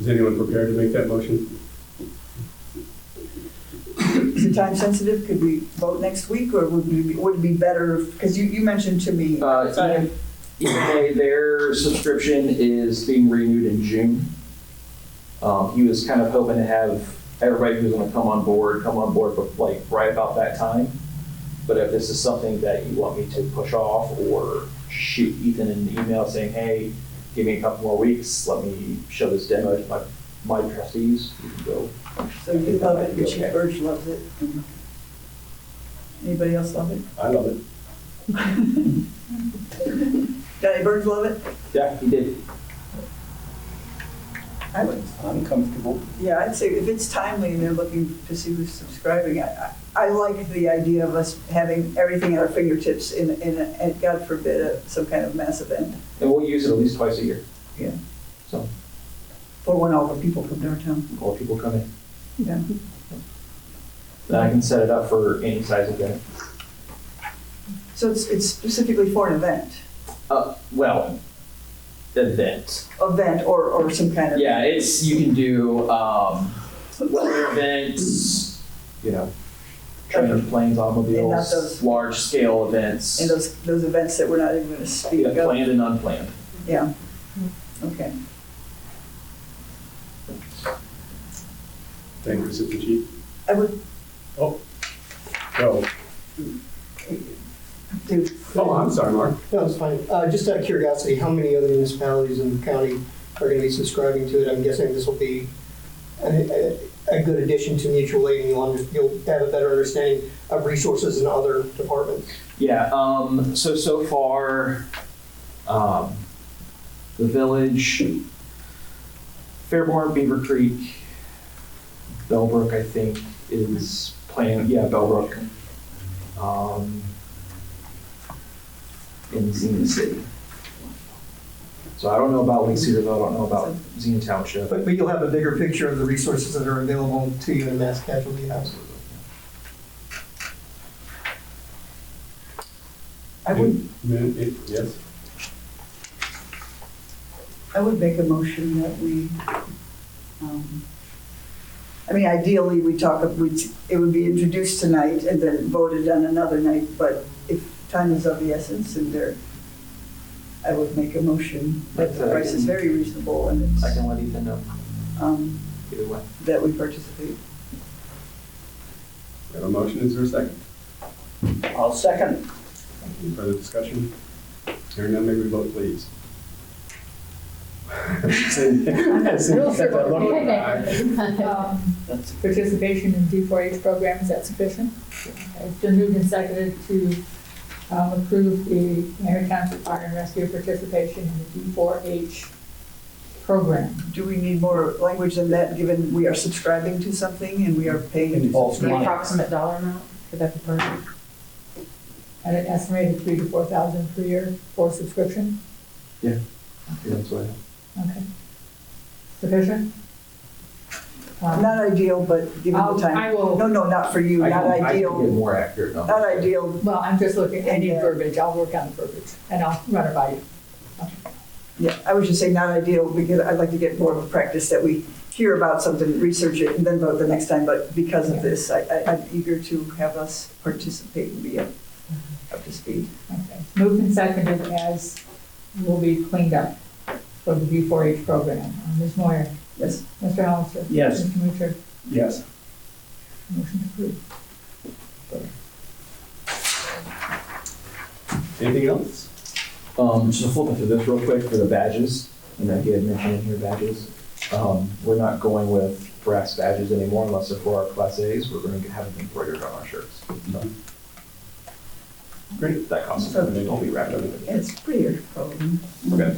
Is anyone prepared to make that motion? Is it time sensitive? Could we vote next week, or would it be better, because you mentioned to me. EMA, their subscription is being renewed in June. He was kind of hoping to have everybody who's gonna come on board, but like right about that time. But if this is something that you want me to push off or shoot Ethan an email saying, hey, give me a couple more weeks, let me show this demo to my trustees, you can go. So you love it, and Chief Burge loves it. and Anybody else love it? I love it. Johnny Burge love it? Yeah, he did. I would. I'm comfortable. Yeah, I'd say if it's timely and they're looking to see who's subscribing, I like the idea of us having everything at our fingertips and God forbid, some kind of mass event. And we'll use it at least twice a year. Yeah. So, Or when all the people come to our town. all people come in. Yeah. Then I can set it up for any size event. So it's specifically for an event Well, event. or some kind of. Yeah, you can do, weather events, training planes, And not automobiles, those- large scale events. And those events that we're not even going to speak Yeah, of. planned and unplanned. Yeah. Okay. Thank you, Assistant Chief. I would Oh, go. do. Oh, I'm sorry, Mark. No, it's fine. Just out of curiosity, how many other municipalities in the county are going to be subscribing to it? I'm guessing this will be a good addition to mutual aid, and you'll have a better understanding of resources in other departments. Yeah, so far, the village, Fairborn, Beaver Creek, Bellbrook, I think, is planning, Bellbrook, in Xenia City. So I don't know about Lake Cedarville, I don't know about Xenia Township. But you'll have a bigger picture of the resources that are available to you in mass casualty house. I would Yes. I would make a motion that we, ideally, it would be introduced tonight and then voted on another night, but if time is of the essence and I would make a motion that the price is very reasonable and I can let Ethan know, either way. that we participate. We have a motion, is there a second? I'll second. Any further discussion? Hearing none, may we vote, please? Participation in D4H program, is that sufficient? It's been moved and seconded to approve the Marion Township Fire and Rescue participation in the D4H program. Do we need more language than that, given we are subscribing to something and we are paying? The approximate dollar amount, could that be perfect? At an estimated $3,000 to $4,000 per year for subscription? Yeah, that's what I have. Okay. Sufficient? Not ideal, but given the time. I will. No, not for you, not I can ideal. get more accurate numbers. Not ideal. Well, I'm just looking, I need verbiage, I'll work on the verbiage, and I'll run it by you. Yeah, I was just saying not ideal, because I'd like to get more of a practice that we hear about something, research it, and then vote the next time, but because of this, I'm eager to have us participate and be up to speed. Okay. Moved and seconded as will be cleaned up for the D4H program. Ms. Moyer? Yes. Mr. Hollister? Yes. Mr. Mutcher? Yes. Motion approved. Anything else? Just flipping through this real quick for the badges, and I did mention in here badges. We're not going with brass badges anymore unless they're for our Class A's. We're going to have them embroidered on our shirts. So, Great. that costs us, they don't be wrapped up in it. It's prettier, probably. Okay.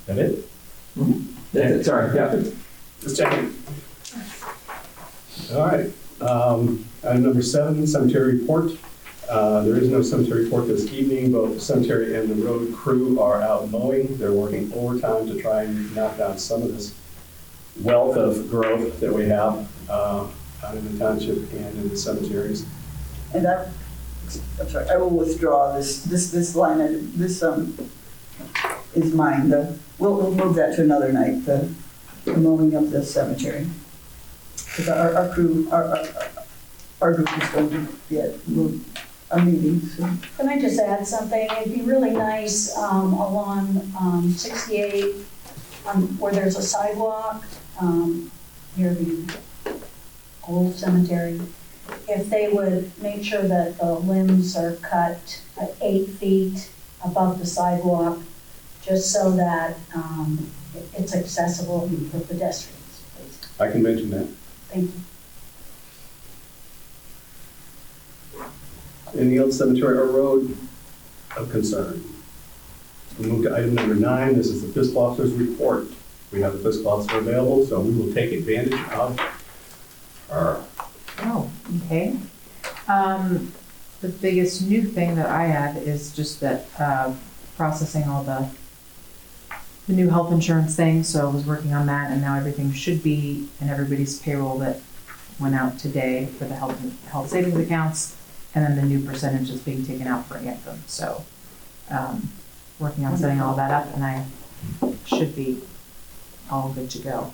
That it? That's it, sorry, yeah. Just checking. All right. Item number 7, cemetery report. There is no cemetery report this evening. Both the cemetery and the road crew are out mowing. They're working overtime to try and knock down some of this wealth of growth that we have out in the township and in the cemeteries. And I'm sorry, I will withdraw this line item. This is mine. We'll move that to another night, the mowing of the cemetery. Because our crew, our group is going to be at a meeting soon. Can I just add something? It'd be really nice along 68, where there's a sidewalk near the old cemetery, if they would make sure that the limbs are cut 8 feet above the sidewalk, just so that it's accessible for pedestrians, please. I can mention that. Thank you. Any other cemetery or road of concern? We move to item number 9. This is the fiscal officer's report. We have the fiscal officer available, so we will take advantage of her. Oh, okay. The biggest new thing that I had is just that processing all the new health insurance thing. So I was working on that, and now everything should be in everybody's payroll that went out today for the health savings accounts, and then the new percentage is being taken out for Anthem. So working on setting all that up, and I should be all good to go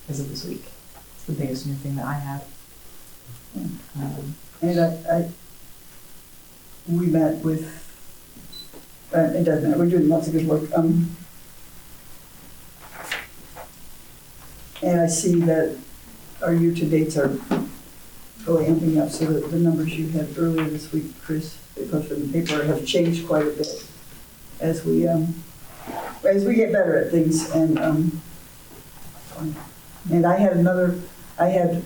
as of this week. It's the biggest new thing that I have. And we met with, it doesn't matter, we're doing lots of good work. And I see that our year-to-dates are really amping up, so that the numbers you had earlier this week, Chris, they posted in the paper, have changed quite a bit as we get better at things. And I had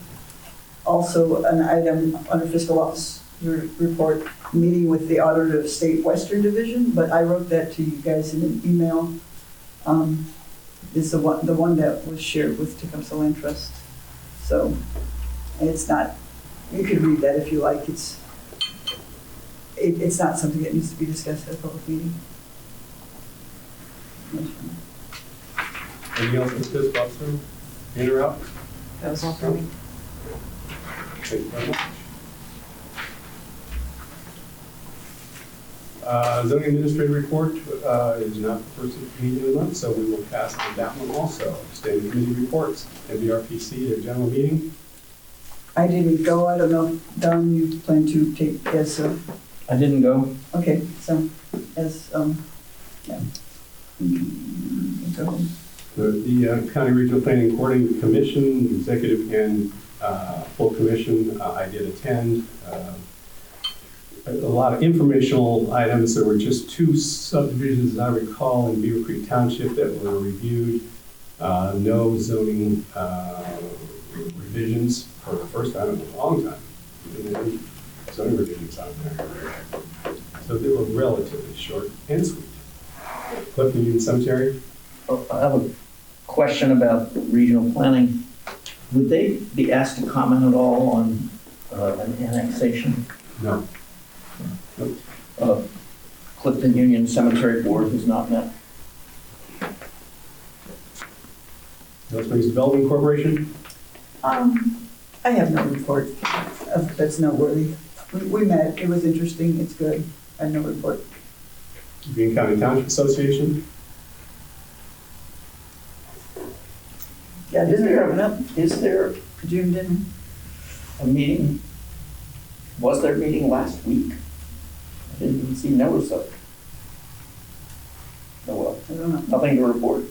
also an item under fiscal office report, meeting with the auditor of state Western Division, but I wrote that to you guys in an email. Is the one that was shared with Tecumseh Land Trust. So it's not, you could read that if you like. It's not something that needs to be discussed at a public meeting. Anything else with the fiscal officer? Interrupt? That was all for me. Thank you very much. Zoning administrative report is not the first meeting of the month, so we will pass on that one also. Standing committee reports, MVRPC, their general meeting. I didn't go. I don't know, Don, you plan to take as I didn't go. okay, so as yeah. Go ahead. The County Regional Planning Coordinating Commission, Executive and full commission, I did attend. a lot of informational items. There were just 2 subdivisions, as I recall, in Beaver Creek Township that were reviewed. No zoning revisions for the first time in a long time. Even zoning revisions out there. So they were relatively short and sweet. Clifton Union Cemetery? I have a question about regional planning. Would they be asked to comment at all on an annexation? No. Clifton Union Cemetery Board has not met. North Springs Development Corporation? I have no report that's noteworthy. We met, it was interesting, it's good, I have no report. Green County Township Association? Yeah, dinner coming up, Is there June dinner. a meeting? Was there a meeting last week? I didn't even see notice of it. Oh well, I don't know. nothing to report.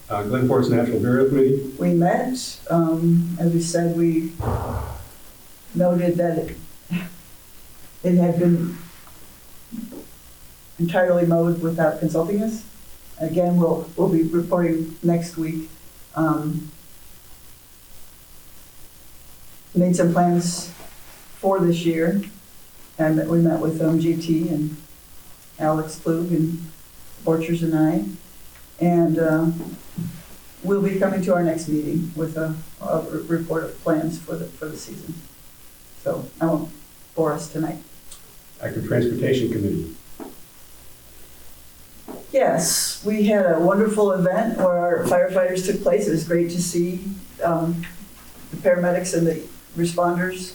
Glen Forest National Burial Committee? We met, as we said, we noted that it had been entirely mowed without consulting us. Again, we'll be reporting next week. Made some plans for this year, and we met with GT and Alex Klug and Borchers and I, and we'll be coming to our next meeting with a report of plans for the season. So I won't bore us tonight. Active Transportation Committee? Yes, we had a wonderful event where our firefighters took place. It was great to see the paramedics and the responders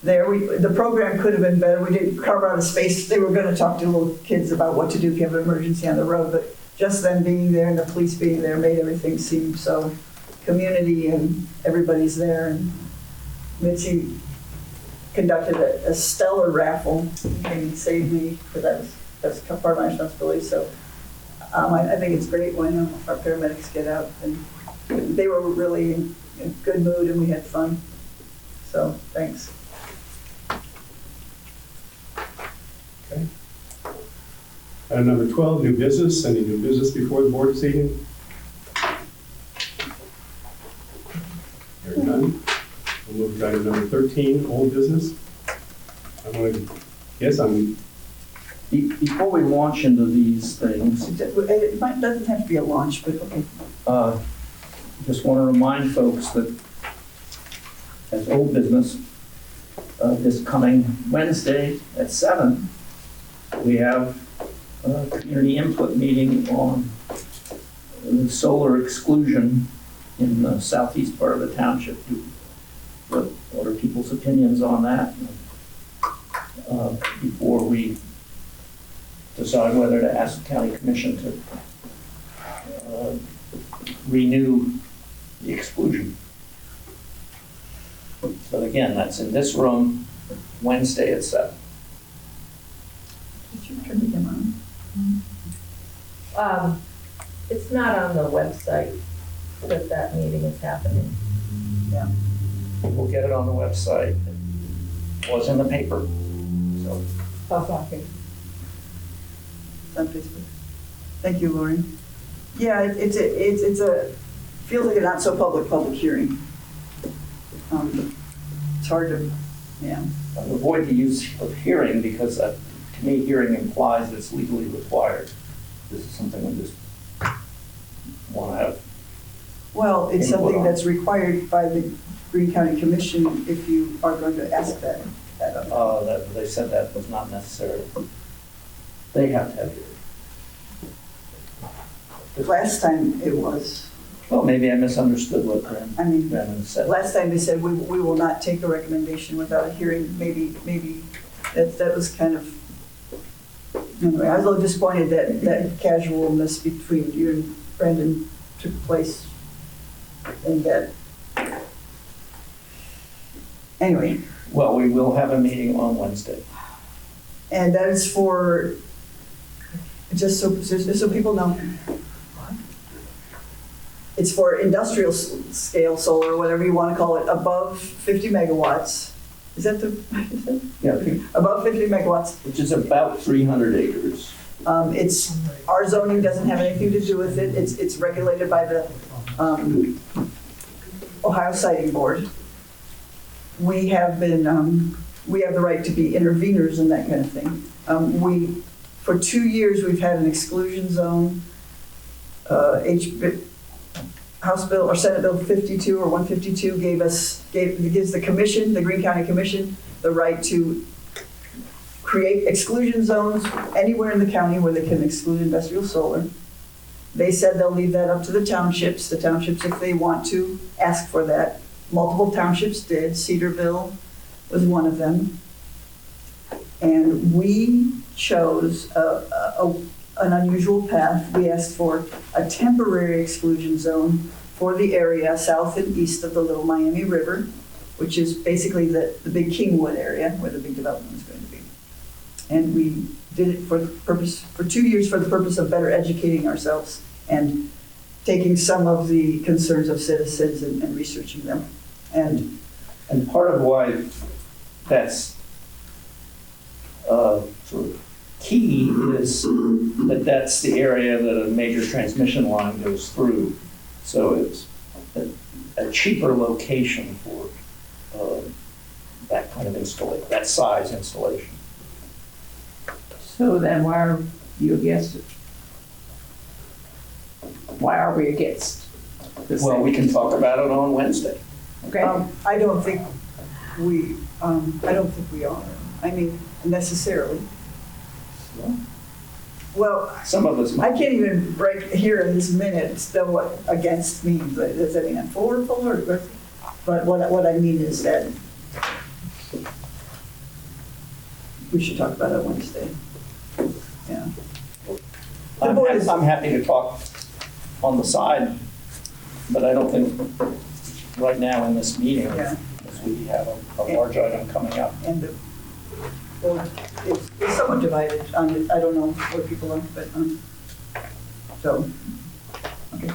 there. The program could have been better. We didn't carve out a space. They were going to talk to little kids about what to do if you have an emergency on the road, but just them being there and the police being there made everything seem so community and everybody's there. And Mitzi conducted a stellar raffle and saved me, because that's part of my responsibility. So I think it's great when our paramedics get out, and they were really in a good mood and we had fun. So thanks. Okay. Item number 12, new business. Any new business before the board this evening? Hearing none. We'll move to item number 13, old business. I'm going to guess Before we launch into these things, It doesn't have to be a launch, but okay. just want to remind folks that as old business, this coming Wednesday at 7, we have a community input meeting on the solar exclusion in the southeast part of the township. What are people's opinions on that before we decide whether to ask the county commission to renew the exclusion. So again, that's in this room, Wednesday at 7. Did you turn the camera on? It's not on the website that meeting is happening. Yeah. We'll get it on the website. It was in the paper, so. Okay. On Facebook. Thank you, Lori. Yeah, it's a feels like a not so public hearing. It's hard to, yeah. Avoid the use of hearing because to me, hearing implies it's legally required. This is something we just want to have. Well, it's input something on. that's required by the Greene County Commission if you are going to ask that. They said that was not necessary. They have to have hearing. Last time it was. Well, maybe I misunderstood what Brandon said. Last time they said we will not take a recommendation without a hearing. Maybe that was kind of. Anyway, I was a little disappointed that casualness between you and Brandon took place, and that. Anyway. Well, we will have a meeting on Wednesday. And that is for, just so people know, it's for industrial scale solar, whatever you want to call it, above 50 megawatts. Is that the, Yeah, above 50 megawatts? which is about 300 acres. It's, our zoning doesn't have anything to do with it. It's regulated by the Ohio Siting Board. We have been, we have the right to be interveners and that kind of thing. For 2 years, we've had an exclusion zone. House Bill or Senate Bill 52 or 152 gives the commission, the Greene County Commission, the right to create exclusion zones anywhere in the county where they can exclude industrial solar. They said they'll leave that up to the townships. The townships, if they want to, ask for that. Multiple townships did. Cedarville was one of them. And we chose an unusual path. We asked for a temporary exclusion zone for the area south and east of the Little Miami River, which is basically the big Kingwood area where the big development is going to be. And we did it for 2 years for the purpose of better educating ourselves and taking some of the concerns of citizens and researching them. And part of why that's sort of key is that that's the area that a major transmission line goes through. So it's a cheaper location for that kind of installation, that size installation. So then why are you against it? Why are we against this? Well, we can talk about it on Wednesday. Okay. I don't think we are. I mean, necessarily. Well, Some of us I can't even break here in this minute still what against means. Does that mean I'm for or against? But what I mean is that we should talk about it Wednesday. Yeah. I'm happy to talk on the side, but I don't think right now in this meeting, Yeah. because we have a large item coming up. And it's somewhat divided on it. I don't know what people are, but so okay.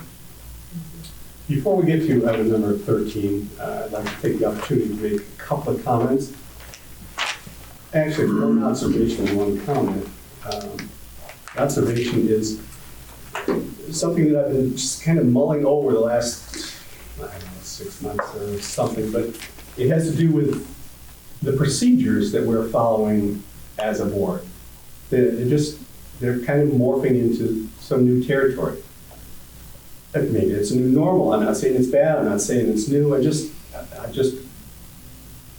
Before we get to item number 13, I'd like to take the opportunity to make a couple of comments. Actually, one observation and one comment. Observation is something that I've been just kind of mulling over the last, I don't know, 6 months or something, but it has to do with the procedures that we're following as a board. They're kind of morphing into some new territory. Maybe it's a new normal. I'm not saying it's bad. I'm not saying it's new. I've just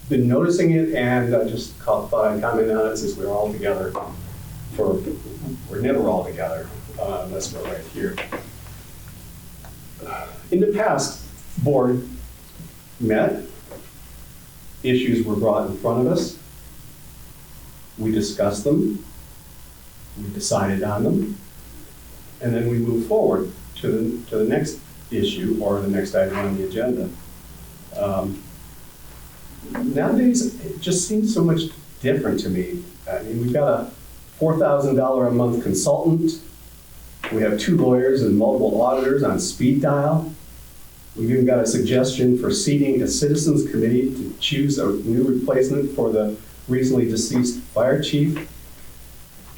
been noticing it, and I just thought I'd comment on it since we're all together. We're never all together unless we're right here. In the past, board met, issues were brought in front of us, we discussed them, we decided on them, and then we move forward to the next issue or the next item on the agenda. Nowadays, it just seems so much different to me. I mean, we've got a $4,000 a month consultant. We have 2 lawyers and multiple auditors on speed dial. We've even got a suggestion for seating a citizens committee to choose a new replacement for the recently deceased fire chief.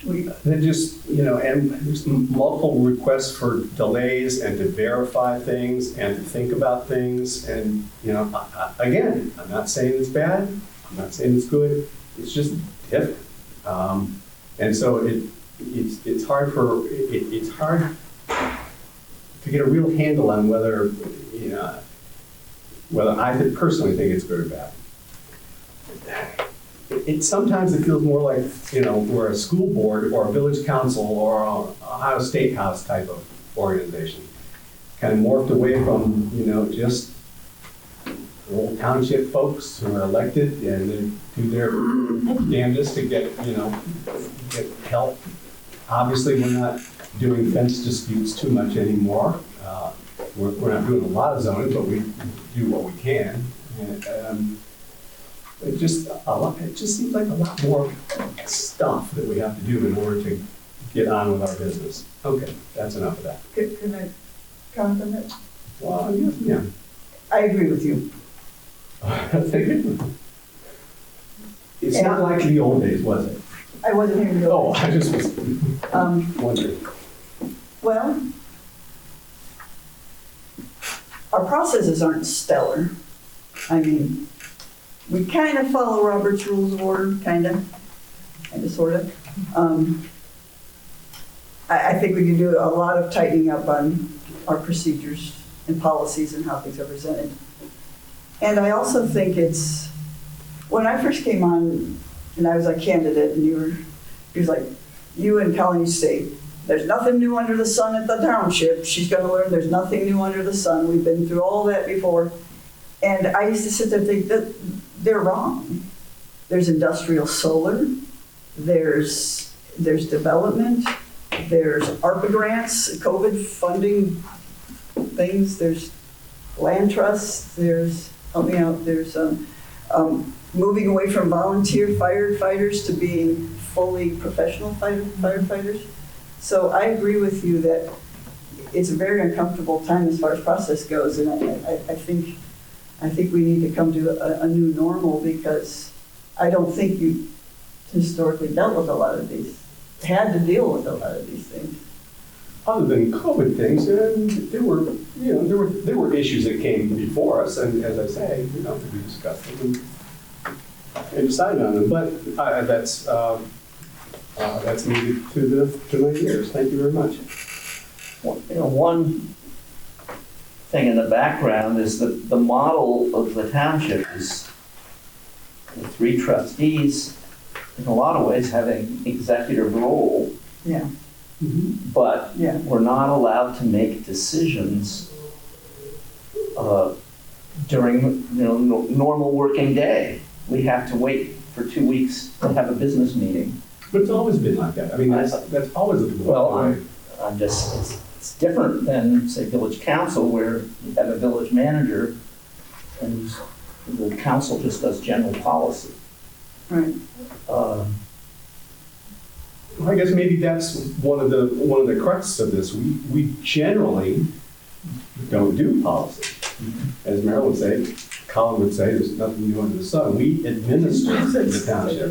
They just, and there's multiple requests for delays and to verify things and to think about things. And, again, I'm not saying it's bad. I'm not saying it's good. It's just different. And so it's hard to get a real handle on whether I personally think it's good or bad. Sometimes it feels more like, we're a school board or a village council or a Ohio State House type of organization. Kind of morphed away from, just old township folks who are elected and they do their damnedest to get help. Obviously, we're not doing fence disputes too much anymore. We're not doing a lot of zoning, but we do what we can. And, it just seems like a lot more stuff that we have to do in order to get on with our business. Okay, that's enough of that. Can I comment on that? Well, yeah. I agree with you. That's a good one. It's not like the old days, was it? I wasn't here to go. Oh, I just was wondering. Well, our processes aren't stellar. I mean, we kind of follow Robert's Rules of Order, kind of, sort of. I think we can do a lot of tightening up on our procedures and policies and how things are presented. And I also think it's, when I first came on and I was a candidate and he was like, you and Colleen say, there's nothing new under the sun at the township. She's gonna learn there's nothing new under the sun. We've been through all that before. And I used to sit there and think that they're wrong. There's industrial solar, there's development, there's ARPA grants, COVID funding things, there's land trusts, there's, help me out, there's moving away from volunteer firefighters to being fully professional firefighters. So I agree with you that it's a very uncomfortable time as far as process goes, and I think we need to come to a new normal, because I don't think you historically dealt with a lot of these, had to deal with a lot of these things. Other than COVID things, there were issues that came before us, and as I say, we discussed them and decided on them. But that's needed to my ears. Thank you very much. One thing in the background is that the model of the township is the 3 trustees, in a lot of ways, having executive role. Yeah. But yeah. We're not allowed to make decisions during normal working day. We have to wait for 2 weeks to have a business meeting. But it's always been like that. I mean, that's always the way. I'm just, it's different than, say, village council, where you have a village manager and the council just does general policy. Right. I guess maybe that's one of the cruxes of this. We generally don't do policy. As Marilyn would say, Colin would say, there's nothing new under the sun. We administer the township.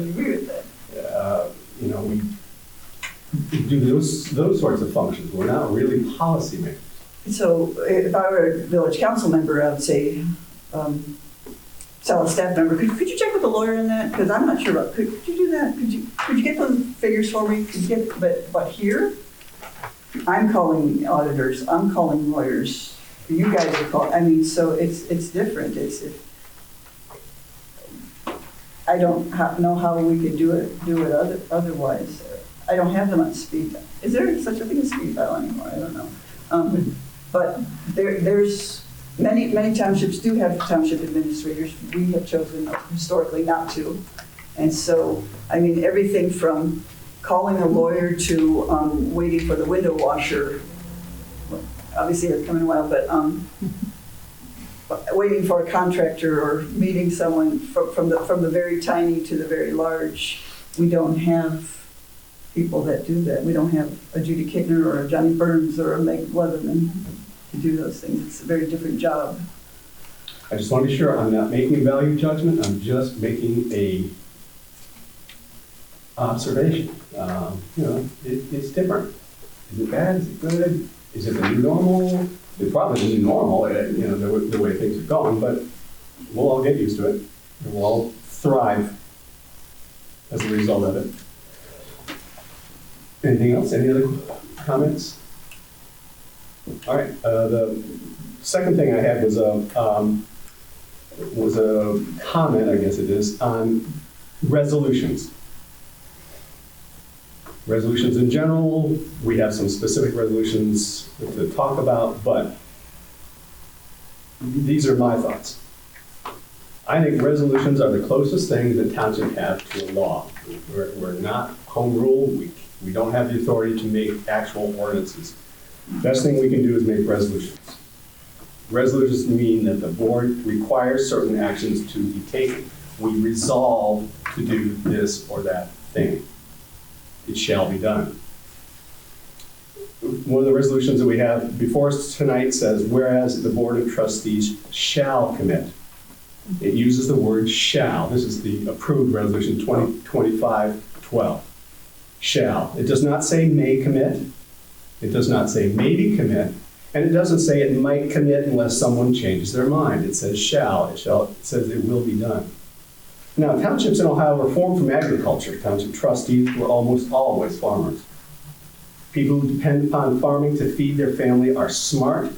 We do those sorts of functions. We're not really policy makers. So if I were a village council member, I would say, tell a staff member, could you check with the lawyer on that? Because I'm not sure about, could you do that? Could you get those figures for me? But here, I'm calling auditors, I'm calling lawyers, you guys are calling, I mean, so it's different. I don't know how we could do it otherwise. I don't have them on speed. Is there such a thing as speed dial anymore? I don't know. But there's many townships do have township administrators. We have chosen historically not to. And so, I mean, everything from calling a lawyer to waiting for the window washer. Obviously, it's coming a while, but waiting for a contractor or meeting someone from the very tiny to the very large. We don't have people that do that. We don't have a Judy Kittner or a Johnny Burns or a Meg Leatherman to do those things. It's a very different job. I just want to be sure I'm not making a value judgment. I'm just making a observation. It's different. Is it bad? Is it good? Is it the new normal? It's probably the new normal, the way things are going, but we'll all get used to it. And we'll all thrive as a result of it. Anything else? Any other comments? All right. The second thing I had was a comment, I guess it is, on resolutions. Resolutions in general, we have some specific resolutions to talk about, but these are my thoughts. I think resolutions are the closest thing the township has to a law. We're not home rule. We don't have the authority to make actual ordinances. Best thing we can do is make resolutions. Resolutions mean that the board requires certain actions to be taken. We resolve to do this or that thing. It shall be done. One of the resolutions that we have before us tonight says, whereas the Board of Trustees shall commit It uses the word shall. This is the approved resolution 2025-12. Shall. It does not say may commit. It does not say maybe commit. And it doesn't say it might commit unless someone changes their mind. It says shall. It says it will be done. Now, townships in Ohio were formed from agriculture. Township trustees were almost always farmers. People who depend upon farming to feed their family are smart,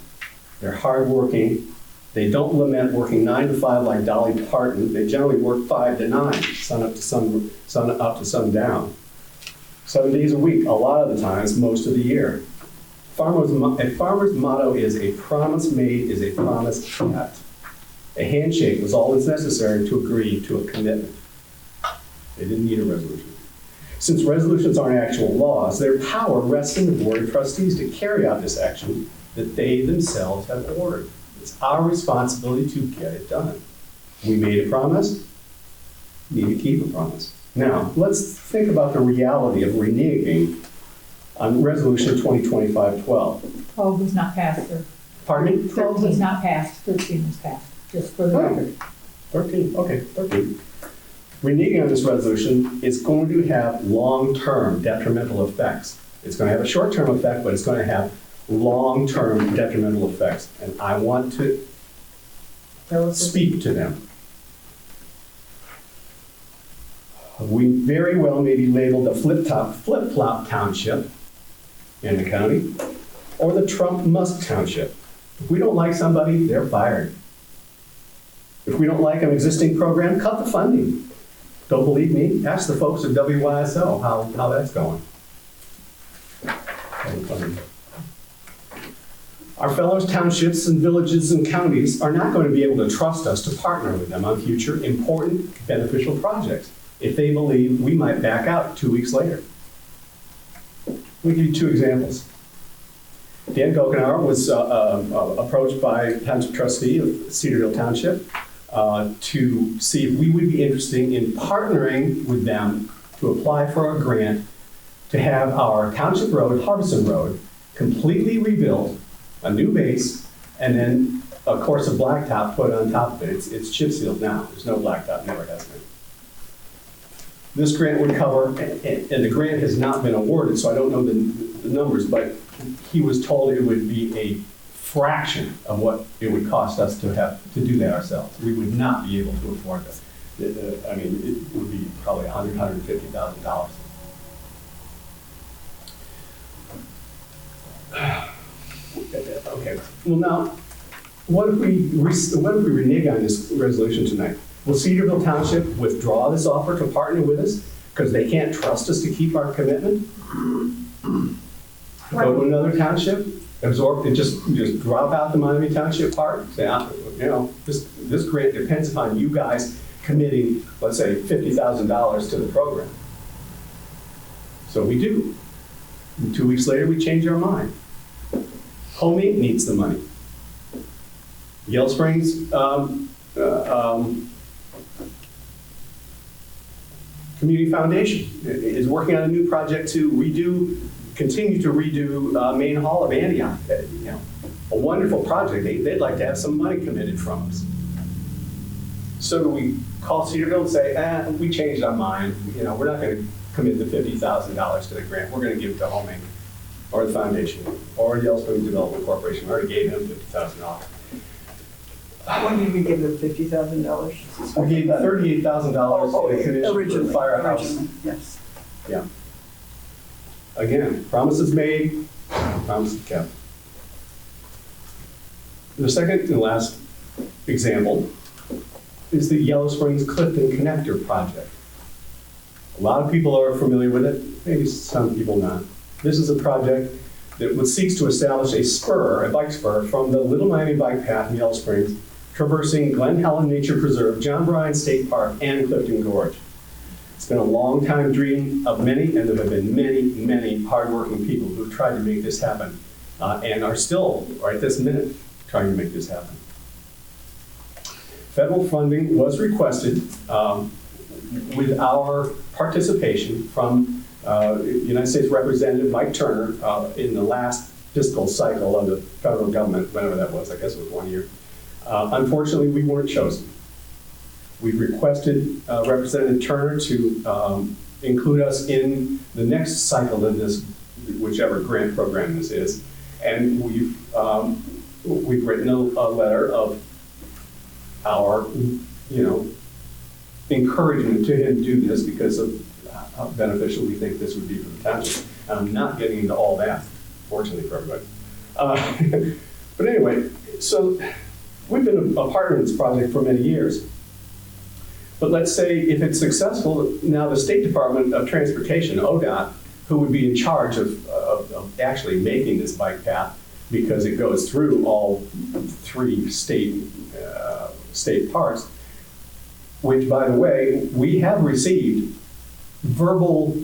they're hardworking, they don't lament working 9 to 5 like Dolly Parton. They generally work 5 to 9, sun up to sundown. 7 days a week, a lot of the times, most of the year. A farmer's motto is a promise made is a promise kept. A handshake was all that's necessary to agree to a commitment. They didn't need a resolution. Since resolutions aren't actual laws, their power rests in the Board of Trustees to carry out this action that they themselves have ordered. It's our responsibility to get it done. We made a promise, need to keep a promise. Now, let's think about the reality of reneging on Resolution 2025-12. 12 was not passed, sir. Pardon me? 12 was not passed, 13 was passed, just for the record. 13, okay, 13. Reneging on this resolution is going to have long-term detrimental effects. It's going to have a short-term effect, but it's going to have long-term detrimental effects. And I want to speak to them. We very well may be labeled a flip-flop township in the county, or the Trump-Musk township. If we don't like somebody, they're fired. If we don't like an existing program, cut the funding. Don't believe me? Ask the folks at WYSO how that's going. Our fellow townships and villages and counties are not going to be able to trust us to partner with them on future important beneficial projects if they believe we might back out 2 weeks later. Let me give you 2 examples. Dan Gokenauer was approached by a township trustee of Cedarville Township to see if we would be interested in partnering with them to apply for a grant to have our township road, Harbison Road, completely rebuilt, a new base, and then a course of blacktop put on top of it. It's chip sealed now. There's no blacktop, never has been. This grant would cover, and the grant has not been awarded, so I don't know the numbers, but he was told it would be a fraction of what it would cost us to do that ourselves. We would not be able to afford this. I mean, it would be probably $100,000, $150,000. Okay. Well, now, what if we renege on this resolution tonight? Will Cedarville Township withdraw this offer to partner with us because they can't trust us to keep our commitment? Go to another township, absorb, and just drop out the Miami Township part? Say, you know, this grant depends upon you guys committing, let's say, $50,000 to the program. So we do. And 2 weeks later, we change our mind. Homey needs the money. Yellow Springs Community Foundation is working on a new project to continue to redo Main Hall of Antioch. You know, a wonderful project. They'd like to have some money committed from us. So do we call Cedarville and say, we changed our mind. You know, we're not going to commit the $50,000 to the grant. We're going to give it to Homey or the foundation or Yellow Springs Development Corporation. We already gave him $50,000. When did we give them $50,000? We gave $38,000 to the commission for the firehouse. Originally, yes. Yeah. Again, promises made, promises kept. The second and last example is the Yellow Springs Clifton Connector project. A lot of people are familiar with it, maybe some people not. This is a project that seeks to establish a bike spur from the Little Miami Bike Path in Yellow Springs, traversing Glen Helen Nature Preserve, John Bryan State Park, and Clifton Gorge. It's been a long time dream of many, and there have been many, many hardworking people who've tried to make this happen, and are still, right this minute, trying to make this happen. Federal funding was requested with our participation from United States Representative Mike Turner in the last fiscal cycle of the federal government, whenever that was, I guess it was 1 year. Unfortunately, we weren't chosen. We've requested Representative Turner to include us in the next cycle of this, whichever grant program this is. And we've written a letter of our, encouragement to him to do this because of how beneficial we think this would be for the township. And I'm not getting into all that, fortunately for everybody. But anyway, so we've been a partner in this project for many years. But let's say if it's successful, now the State Department of Transportation, ODOT, who would be in charge of actually making this bike path, because it goes through all 3 state parks, which, by the way, we have received verbal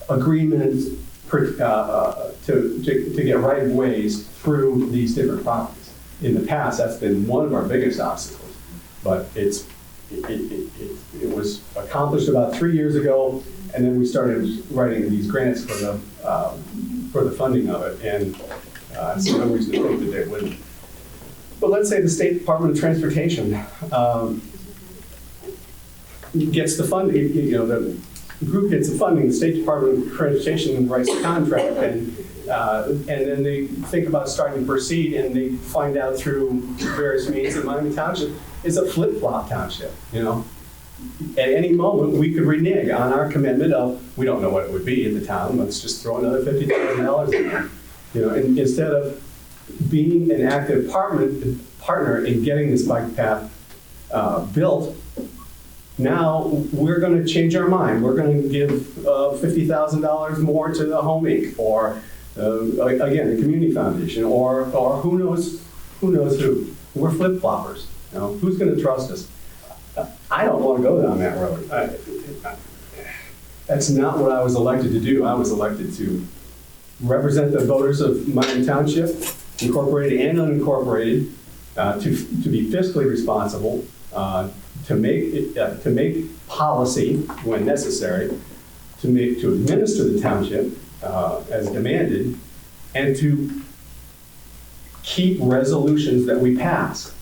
agreements to get right-of-ways through these different properties. In the past, that's been one of our biggest obstacles, but it was accomplished about 3 years ago, and then we started writing these grants for the funding of it, and there's no reason to think that they wouldn't. But let's say the State Department of Transportation gets the funding, the group gets the funding, the State Department of Transportation writes the contract, and then they think about starting to proceed, and they find out through various means that Miami Township is a flip-flop township, At any moment, we could renege on our commitment of, we don't know what it would be at the town, let's just throw another $50,000 in there. And instead of being an active partner in getting this bike path built, now we're going to change our mind. We're going to give $50,000 more to the Home Inc. or again the Community Foundation or who knows who. We're flip-floppers. Who's going to trust us? I don't want to go down that road. That's not what I was elected to do. I was elected to represent the voters of Miami Township, incorporated and unincorporated, to be fiscally responsible, to make policy when necessary, to administer the township as demanded, and to keep resolutions that we pass,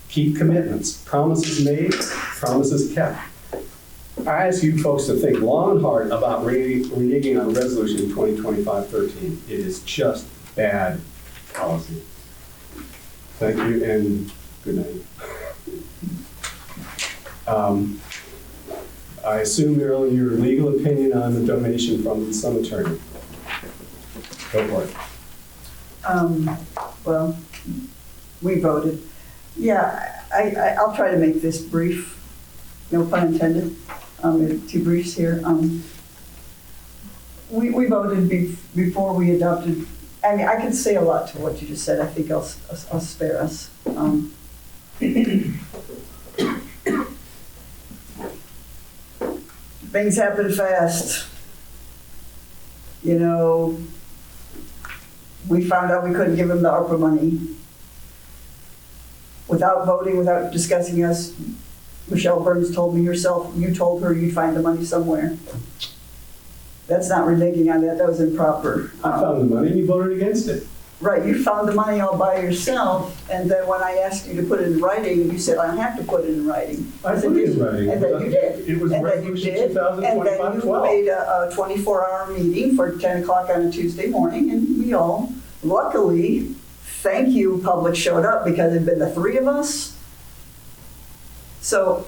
keep commitments, promises made, promises kept. I ask you folks to think long and hard about reneging on Resolution 2025-13. It is just bad policy. Thank you and good night. I assume, Earl, your legal opinion on the donation from some attorney. Go for it. Well, we voted. Yeah, I'll try to make this brief. No pun intended. We have 2 briefs here. We voted before we adopted. I mean, I could say a lot to what you just said. I think I'll spare us. Things happen fast. We found out we couldn't give them the ARPA money. Without voting, without discussing us, Michelle Burns told me yourself, you told her you'd find the money somewhere. That's not reneging on that, that was improper. I found the money and you voted against it. Right, you found the money all by yourself, and then when I asked you to put it in writing, you said, I don't have to put it in writing. I put it in writing. And then you did. It was Resolution 2025-12. And then you made a 24-hour meeting for 10 o'clock on a Tuesday morning, and we all, luckily, thank you, public showed up, because it'd been the 3 of us. So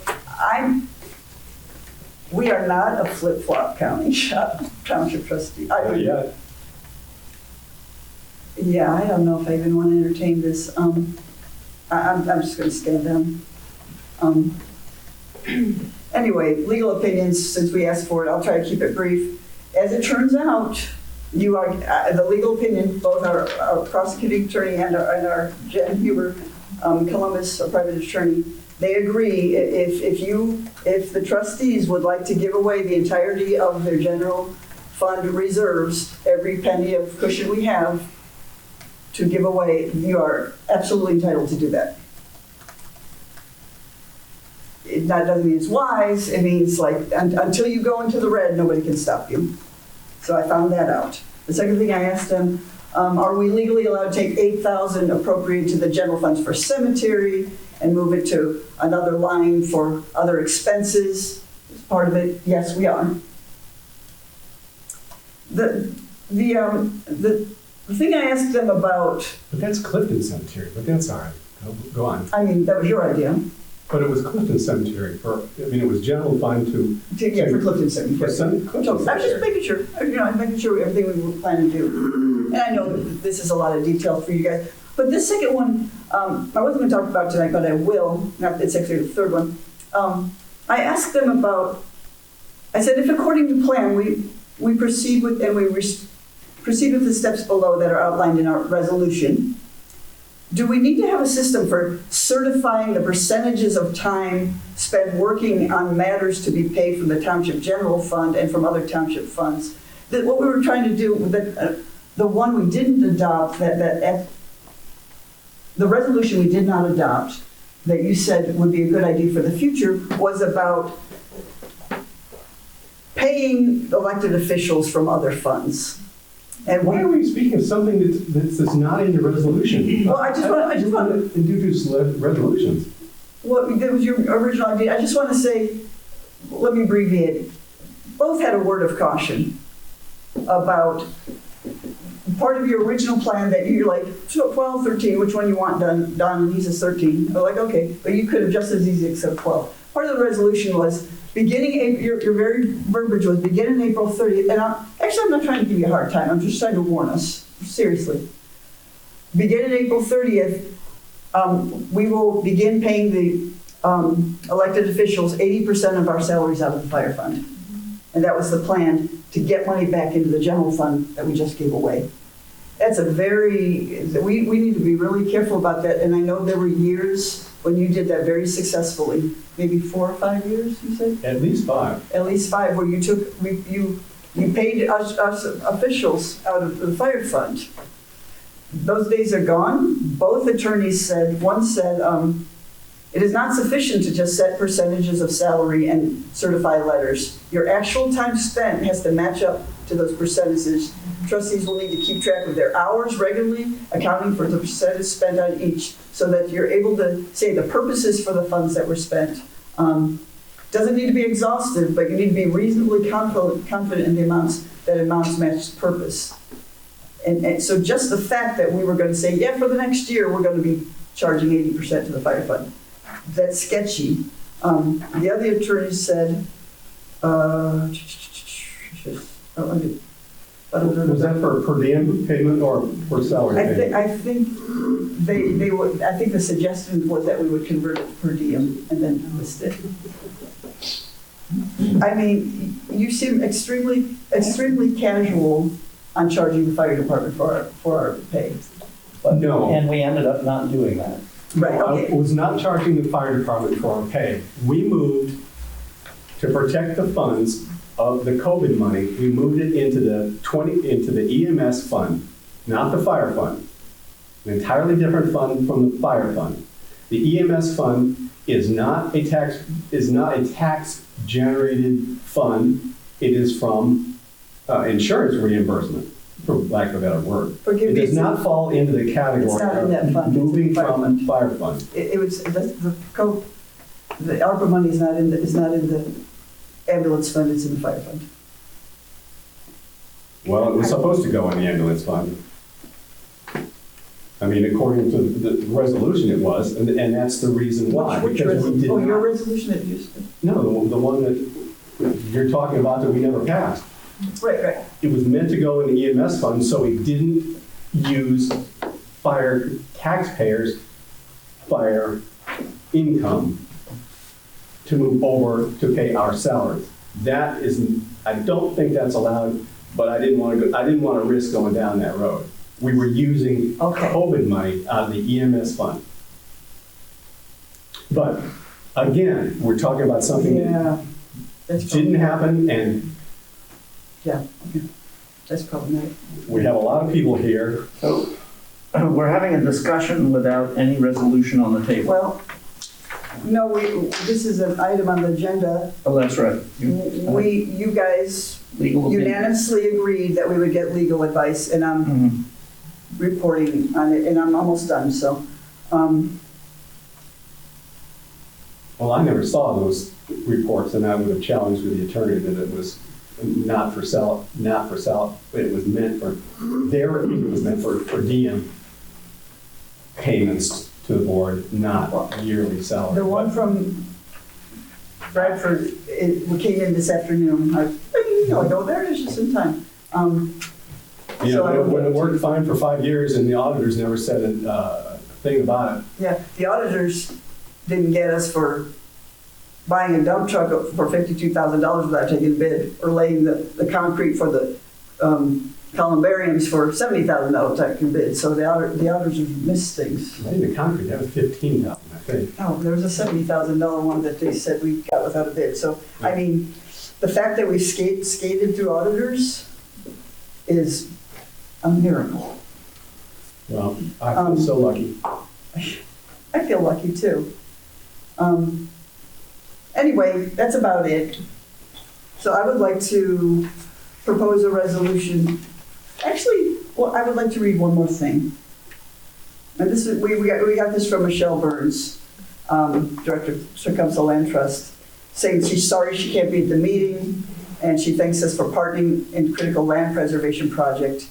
we are not a flip-flop county, township trustee. Not yet. Yeah, I don't know if I even want to entertain this. I'm just going to stand down. Anyway, legal opinions, since we asked for it, I'll try to keep it brief. As it turns out, you are the legal opinion, both our prosecuting attorney and our Jen Huber, Columbus, a private attorney, they agree if the trustees would like to give away the entirety of their general fund reserves, every penny of cushion we have to give away, you are absolutely entitled to do that. That doesn't mean it's wise, it means like until you go into the red, nobody can stop you. So I found that out. The second thing I asked them, Are we legally allowed to take 8,000 appropriated to the general funds for cemetery and move it to another line for other expenses? As part of it, yes, we are. The thing I asked them about, But that's Clifton Cemetery, but that's all right. Go on. I mean, that was your idea. But it was Clifton Cemetery it was general fund For Clifton Cemetery. Clifton I was just Cemetery. making sure, making sure everything we were planning to do. And I know that this is a lot of detail for you guys. But this second one, I wasn't going to talk about tonight, but I will. It's actually the third one. I asked them about, I said, if according to plan, we proceed with, and proceed with the steps below that are outlined in our resolution, do we need to have a system for certifying the percentages of time spent working on matters to be paid from the township general fund and from other township funds? That what we were trying to do, the one we didn't adopt, the resolution we did not adopt, that you said would be a good idea for the future, was about paying elected officials from other funds. And Why are we speaking of something that's not in your resolution? Well, I just want to introduce resolutions. Well, that was your original idea. I just want to say, let me abbreviate. Both had a word of caution about part of your original plan that you're like, 12, 13, which one you want done? And he says 13. I'm like, okay, but you could have just as easily accepted 12. Part of the resolution was beginning April, your very verbiage was beginning April 30th. And actually, I'm not trying to give you a hard time. I'm just trying to warn us, seriously. Beginning April 30th, we will begin paying the elected officials 80% of our salaries out of the fire fund. And that was the plan, to get money back into the general fund that we just gave away. That's we need to be really careful about that. And I know there were years when you did that very successfully, maybe 4 or 5 years, you said? At least 5. At least 5, where you paid us officials out of the fire fund. Those days are gone. Both attorneys said, one said, it is not sufficient to just set percentages of salary and certify letters. Your actual time spent has to match up to those percentages. Trustees will need to keep track of their hours regularly, accounting for the percentage spent on each, so that you're able to say the purposes for the funds that were spent. Doesn't need to be exhaustive, but you need to be reasonably confident in the amounts match the purpose. And so just the fact that we were going to say, yeah, for the next year, we're going to be charging 80% to the fire fund, that's sketchy. The other attorney said, was that for per diem payment or for salary payment? I think I think the suggestion was that we would convert it to per diem and then list it. I mean, you seem extremely casual on charging the fire department for our pay. No. And we ended up not doing that. Right, okay. I was not charging the fire department for our pay. We moved to protect the funds of the COVID money. We moved it into the EMS fund, not the fire fund. An entirely different fund from the fire fund. The EMS fund is not a tax generated fund. It is from insurance reimbursement, for lack of a better word. Forgive me. It does not fall into the category It's not in that fund. of moving It's in the fire from fire fund. It was the ARPA money is not in the ambulance fund. It's in the fire fund. Well, it was supposed to go in the ambulance fund. I mean, according to the resolution, it was, and that's the reason why. Which because we did your not. resolution that you said? No, the one that you're talking about that we never passed. Right. It was meant to go in the EMS fund, so it didn't use fire taxpayers' fire income to move over to pay our salaries. That isn't. I don't think that's allowed, but I didn't want to risk going down that road. We were using COVID money out of the EMS fund. But again, we're talking about something that didn't happen, and that's problematic. We have a lot of people here. So we're having a discussion without any resolution on the table. Well, no, this is an item on the agenda. Oh, that's right. You guys legal unanimously agreed that we would get legal advice, and reporting on it, and I'm almost done, so. Well, I never saw those reports, and I would have challenged with the attorney that it was not for sale, it was meant for, it was meant for DM payments to the board, not yearly salary. The one from Bradford, it came in this afternoon. I go, there it is, just in time. You So I know, will when get it worked fine for 5 years and the auditors never said a thing about it. Yeah, the auditors didn't get us for buying a dump truck for $52,000 without taking a bid, or laying the concrete for the columbariums for $70,000 taking a bid. So the auditors have missed things. I think the concrete, that was $15,000, I think. Oh, there was a $70,000 one that they said we got without a bid. So, I mean, the fact that we skated through auditors is a miracle. Well, I feel so lucky. I feel lucky too. Anyway, that's about it. So I would like to propose a resolution. Actually, well, I would like to read one more thing. And this is, we got this from Michelle Burns, Director of Tecumseh Land Trust, saying she's sorry she can't be at the meeting, and she thanks us for partnering in critical land preservation project.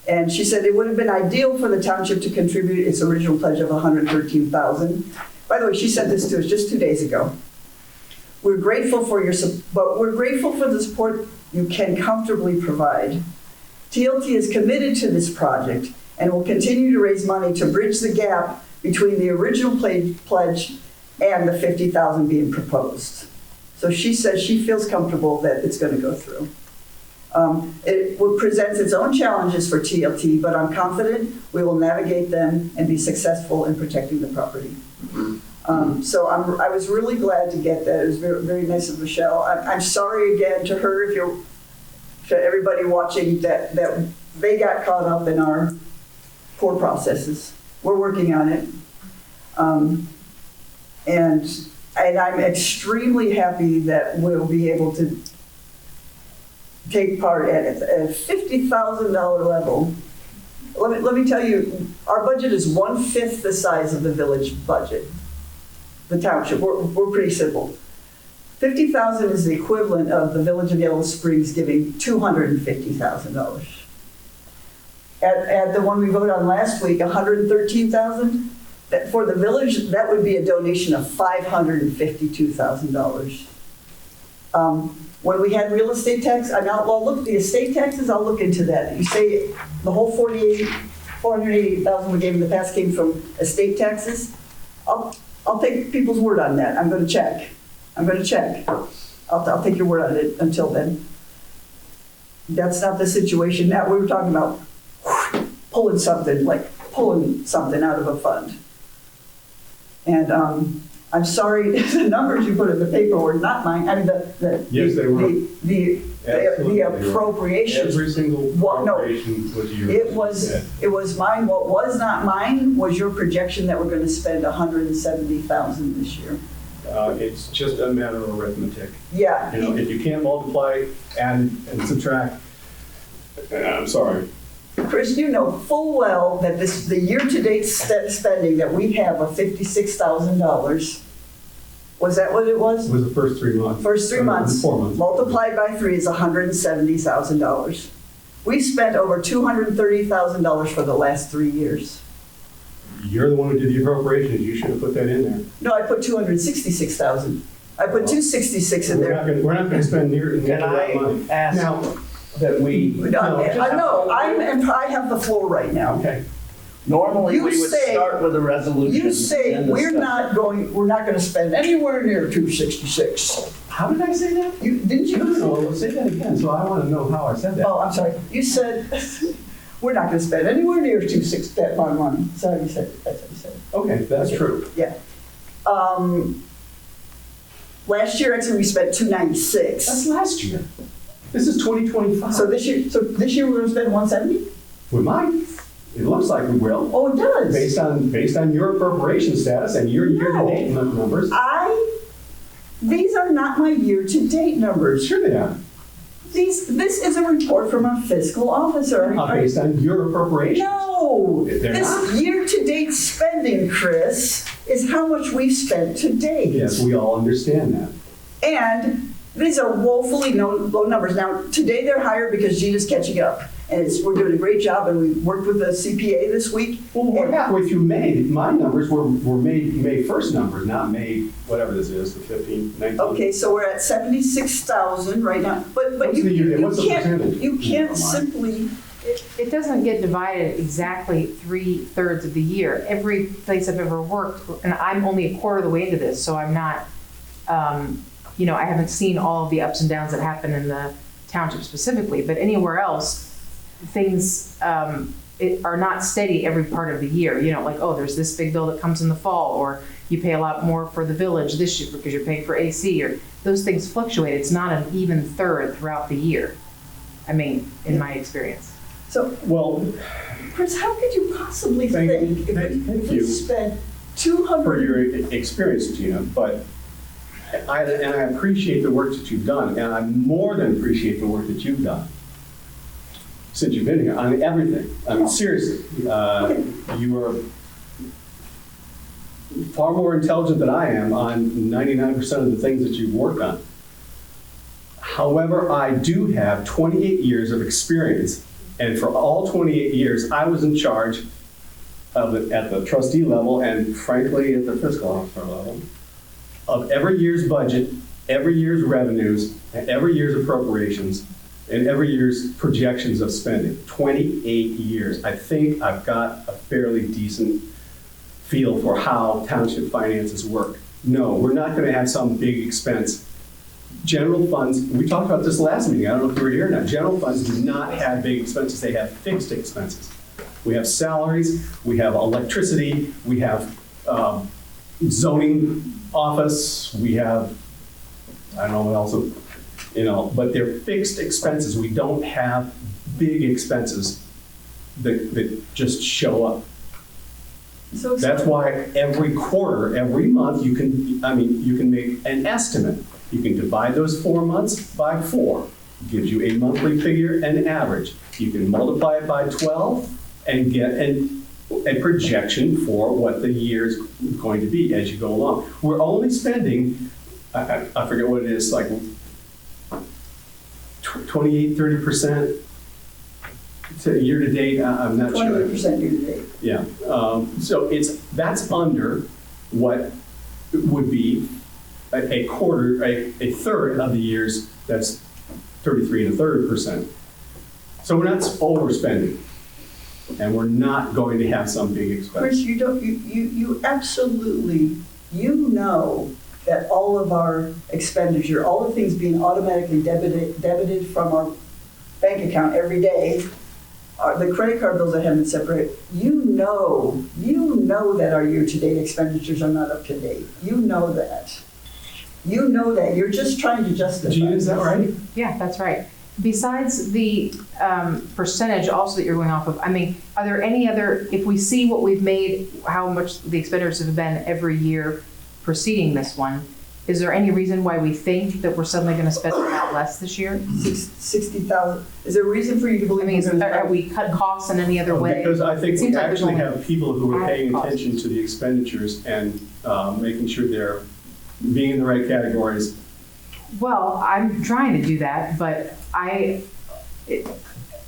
And she said it would have been ideal for the township to contribute its original pledge of $113,000. By the way, she sent this to us just 2 days ago. We're grateful for the support you can comfortably provide. TLT is committed to this project and will continue to raise money to bridge the gap between the original pledge and the $50,000 being proposed. So she says she feels comfortable that it's going to go through. It presents its own challenges for TLT, but I'm confident we will navigate them and be successful in protecting the property. So I was really glad to get that. It was very, very nice of Michelle. I'm sorry again to her, to everybody watching, that they got caught up in our poor processes. We're working on it. And I'm extremely happy that we'll be able to take part at a $50,000 level. Let me tell you, our budget is 1/5 the size of the village budget. The township, we're pretty simple. $50,000 is the equivalent of the village of Yellow Springs giving $250,000. At the one we voted on last week, $113,000, that for the village, that would be a donation of $552,000. When we had real estate tax, I'll look at the estate taxes, I'll look into that. You say the whole $488,000 we gave in the past came from estate taxes? I'll take people's word on that. I'm going to check. I'll take your word on it until then. That's not the situation. Now, we were talking about pulling something out of a fund. And I'm sorry, the numbers you put in the paper were not mine. I mean, Yes, they were. The appropriations. Every single appropriation was yours. It was mine. What was not mine was your projection that we're going to spend $170,000 this year. It's just a matter of arithmetic. Yeah. You know, if you can't multiply and subtract, I'm sorry. Chris, you know full well that the year-to-date spending that we have of $56,000. Was that what it was? It was the first 3 months. First 3 months. 4 months. Multiplied by 3 is $170,000. We spent over $230,000 for the last 3 years. You're the one who did the appropriations. You should have put that in there. No, I put $266,000. I put $266 in there. We're not going to spend near that money. Ask Now, that we? I have the floor right now. Okay. Normally, we would start with a resolution. You say we're not going to spend anywhere near 266. How did I say that? Didn't you? No, say that again. So I want to know how I said that. Oh, I'm sorry. You said we're not going to spend anywhere near 260 that money. That's how you said it. That's how you said it. Okay, that's true. Yeah. Last year, actually, we spent 296. That's last year. This is 2025. So this year we're going to spend 170. We might. It looks like we will. Oh, it does. Based on your appropriation status and your year-to-date numbers. These are not my year-to-date numbers. Sure they are. This is a report from our fiscal officer. Based on your appropriation. No, They're this not. year-to-date spending, Chris, is how much we've spent to date. Yes, we all understand that. And these are woefully low numbers. Now, today they're higher because Gina's catching up. And we're doing a great job, and we worked with the CPA this week. Well, we're halfway through May. My numbers were May 1st numbers, not May, whatever this is, the 15, 19. Okay, so we're at 76,000 right now. But What's the unit? What's the percentage? you can't simply, It doesn't get divided exactly 3/3 of the year. Every place I've ever worked, and I'm only a quarter of the way into this, so I'm not, I haven't seen all of the ups and downs that happen in the township specifically, but anywhere else, things are not steady every part of the year. Like, oh, there's this big bill that comes in the fall, or you pay a lot more for the village this year because you're paying for AC, or those things fluctuate. It's not an even third throughout the year. I mean, in my experience. so, Well, Chris, how could you possibly Thank think if we you spent for 200? your experience, Gina, but I appreciate the work that you've done, and I more than appreciate the work that you've done since you've been here on everything. I mean, seriously, you are far more intelligent than I am on 99% of the things that you've worked on. However, I do have 28 years of experience, and for all 28 years, I was in charge of it at the trustee level and frankly at the fiscal officer level of every year's budget, every year's revenues, and every year's appropriations, and every year's projections of spending. 28 years. I think I've got a fairly decent feel for how township finances work. No, we're not going to have some big expense. General funds, we talked about this last meeting, I don't know if you were here or not. General funds do not have big expenses, they have fixed expenses. We have salaries, we have electricity, we have zoning office, we have, I don't know what else, but they're fixed expenses. We don't have big expenses that just show up. So That's why every quarter, every month, you can make an estimate. You can divide those 4 months by 4. Gives you a monthly figure and average. You can multiply it by 12 and get a projection for what the year's going to be as you go along. We're only spending, I forget what it is, like 28, 30% to year to date. I'm not sure. 28% year to date. Yeah. So that's under what would be a quarter, a third of the years. That's 33 1/3%. So we're not overspending, and we're not going to have some big expense. Chris, you absolutely, that all of our expenditure, all the things being automatically debited from our bank account every day, the credit card bills that haven't been separated, you know that our year-to-date expenditures are not up to date. You know that. You're just trying to justify. Gina, is that right? Yeah, that's right. Besides the percentage also that you're going off of, I mean, are there any other, if we see what we've made, how much the expenditures have been every year preceding this one, is there any reason why we think that we're suddenly going to spend a lot less this year? 60,000. Is there a reason for you to believe? I mean, have we cut costs in any other way? Because I think we like actually there's have people who are paying costs. attention to the expenditures and making sure they're being in the right categories. Well, I'm trying to do that, but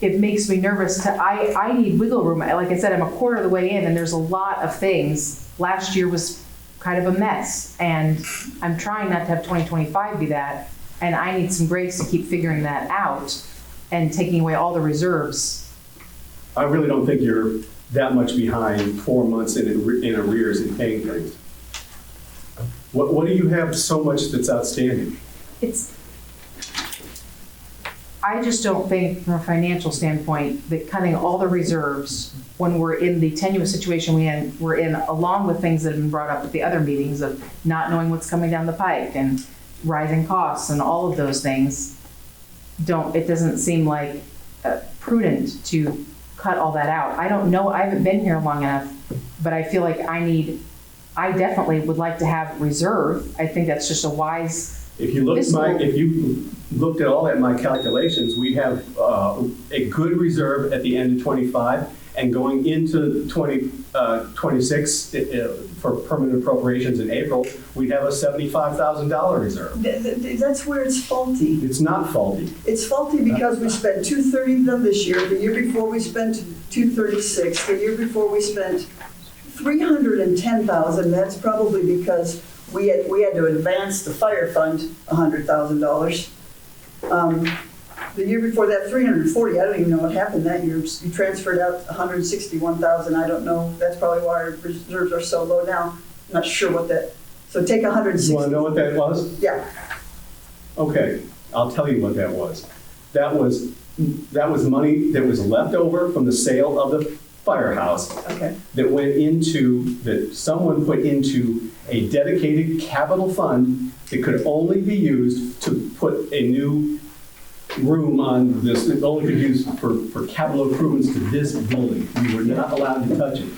it makes me nervous. I need wiggle room. Like I said, I'm a quarter of the way in, and there's a lot of things. Last year was kind of a mess, and I'm trying not to have 2025 be that, and I need some grace to keep figuring that out and taking away all the reserves. I really don't think you're that much behind 4 months in arrears in paying things. What do you have so much that's outstanding? I just don't think, from a financial standpoint, that cutting all the reserves when we're in the tenuous situation we're in, along with things that have been brought up at the other meetings of not knowing what's coming down the pike and rising costs and all of those things, it doesn't seem like prudent to cut all that out. I don't know, I haven't been here long enough, but I feel like I definitely would like to have reserve. I think that's just a wise. If you look looked at all that, my calculations, we have a good reserve at the end of '25, and going into 2026 for permanent appropriations in April, we'd have a $75,000 reserve. That's where it's faulty. It's not faulty. It's faulty because we spent 230 of them this year. The year before we spent 236. The year before we spent 310,000. That's probably because we had to advance the fire fund $100,000. The year before that, 340. I don't even know what happened that year. You transferred out 161,000. I don't know. That's probably why our reserves are so low now. I'm not sure what that. So take 160. You want to know what that was? Yeah. Okay, I'll tell you what that was. That was money that was left over from the sale of the firehouse. Okay. That someone put into a dedicated capital fund that could only be used to put a new room on this, it only could be used for capital improvements to this building. We were not allowed to touch it.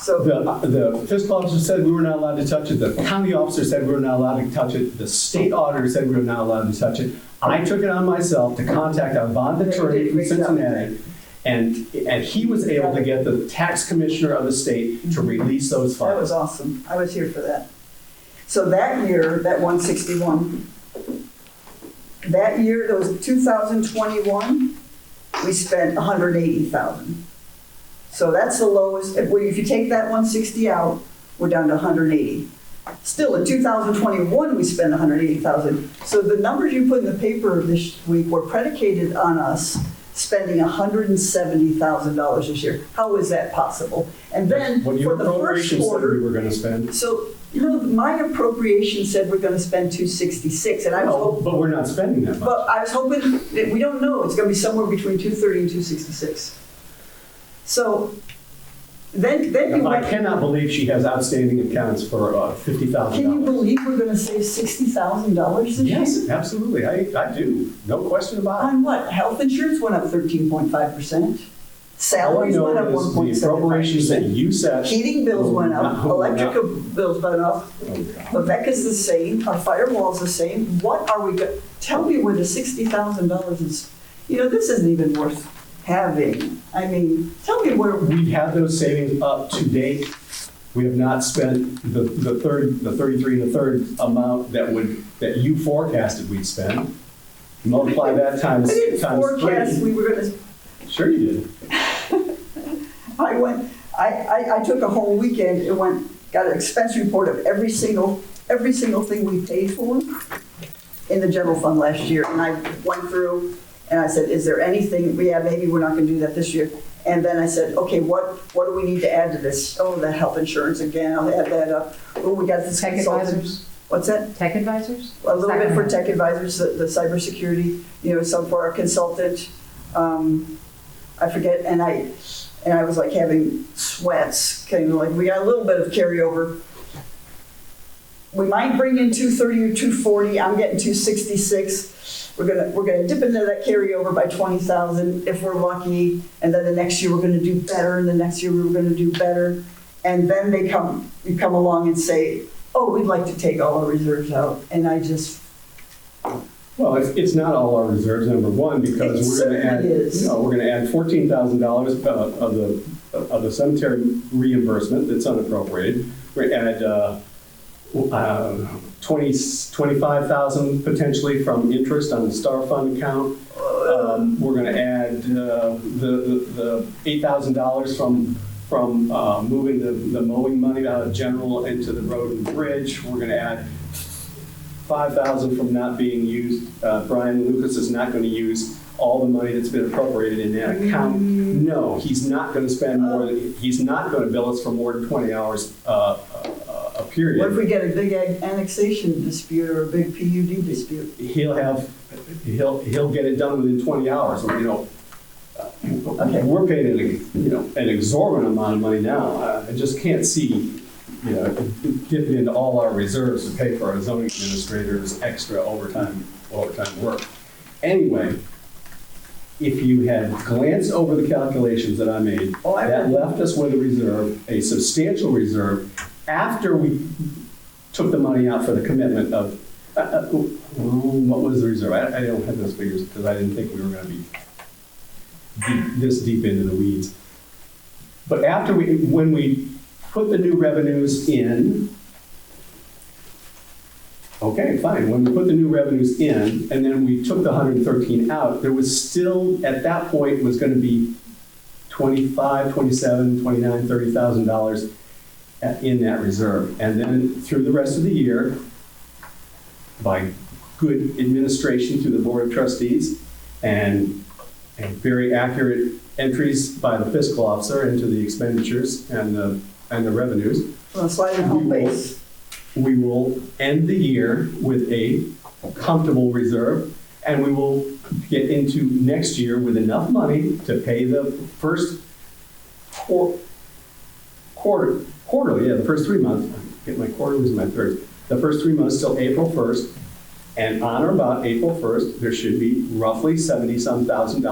So the fiscal officer said we were not allowed to touch it. The county officer said we were not allowed to touch it. The state auditor said we were not allowed to touch it. I took it on myself to contact our bond attorney from Cincinnati, and he was able to get the tax commissioner of the state to release those funds. That was awesome. I was here for that. So that year, that 161, that year, that was 2021, we spent 180,000. So that's the lowest. If you take that 160 out, we're down to 180. Still, in 2021, we spent 180,000. So the numbers you put in the paper this week were predicated on us spending $170,000 this year. How is that possible? And then what for the first appropriation quarter, said we were going to spend. So, my appropriation said we're going to spend 266, and I was hoping, but we're not spending that much. but I was hoping that we don't know. It's going to be somewhere between 230 and 266. So then you I went, cannot believe she has outstanding accounts for $50,000. can you believe we're going to save $60,000 this year? Yes, absolutely. I do. No question about it. On what? Health insurance went up 13.5%. Salaries All I went up know is the appropriations that 1.75%. you set. Heating bills went up. Electrical bills went up. Oh, Becca's the same. Our firewall's the same. What are we going? Tell me where the $60,000 is. This isn't even worth having. I mean, tell me where. We have those savings up to date. We have not spent the 33 and a third amount that you forecasted we'd spend. Multiply that times I didn't forecast 3. we were going to. Sure you did. I took a whole weekend and got an expense report of every single thing we paid for in the general fund last year. And I went through and I said, is there anything, maybe we're not going to do that this year. And then I said, okay, what do we need to add to this? Oh, the health insurance again, I'll add that up. Oh, we got this Tech consultant. advisors? What's that? Tech advisors? A little bit for tech advisors, the cybersecurity, some for our consultant. I forget, and I was like having sweats, kind of like, we got a little bit of carryover. We might bring in 230 or 240. I'm getting 266. We're gonna dip into that carryover by 20,000 if we're lucky, and then the next year we're gonna do better, and the next year we're gonna do better, and then you come along and say, oh, we'd like to take all our reserves out, and I just. Well, it's not all our reserves, number one, because we're going to add. We're going to add $14,000 of the cemetery reimbursement that's unappropriated. We're going to add 25,000 potentially from interest on the Star Fund account. We're going to add the $8,000 from moving the mowing money out of general into the road and bridge. We're going to add 5,000 from not being used. Brian Lucas is not going to use all the money that's been appropriated in that account. No, he's not going to spend more than, he's not going to bill us for more than 20 hours a period. What if we get a big annexation dispute or a big PUD dispute? He'll get it done within 20 hours. Okay, we're paying an exorbitant amount of money now. I just can't see dipping into all our reserves to pay for our zoning administrators extra overtime work. Anyway, if you had glanced over the calculations that I made, that left us with a reserve, a substantial reserve, after we took the money out for the commitment of What was the reserve? I don't have those figures because I didn't think we were going to be this deep into the weeds. But when we put the new revenues in, okay, fine. When we put the new revenues in and then we took the 113 out, there was still, at that point, was going to be $25,000, $27,000, $29,000, $30,000 in that reserve. And then through the rest of the year, by good administration through the Board of Trustees and very accurate entries by the fiscal officer into the expenditures and the revenues, Well, slide in home base. we will end the year with a comfortable reserve, and we will get into next year with enough money to pay the first quarterly, the first 3 months. I get my quarterlies and my thirds. The first 3 months till April 1st, and on or about April 1st, there should be roughly $70-some thousand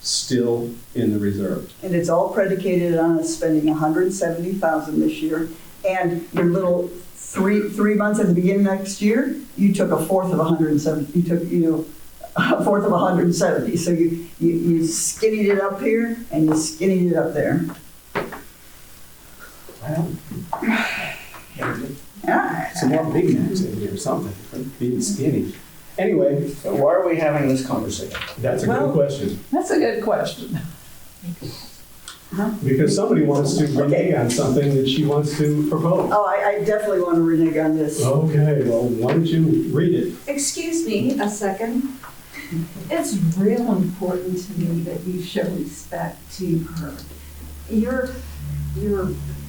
still in the reserve. And it's all predicated on us spending $170,000 this year. And your little three months at the beginning of next year, you took a fourth of 170. You took, a fourth of 170. So you skinnied it up here and you skinnied it up there. Well, some more Big Macs in here or something, for being skinny. Anyway, So why are we having this conversation? that's a good question. That's a good question. Because somebody wants to renege on something that she wants to propose. Oh, I definitely want to renege on this. Okay, well, why don't you read it? Excuse me a second. It's real important to me that you show respect to her. Your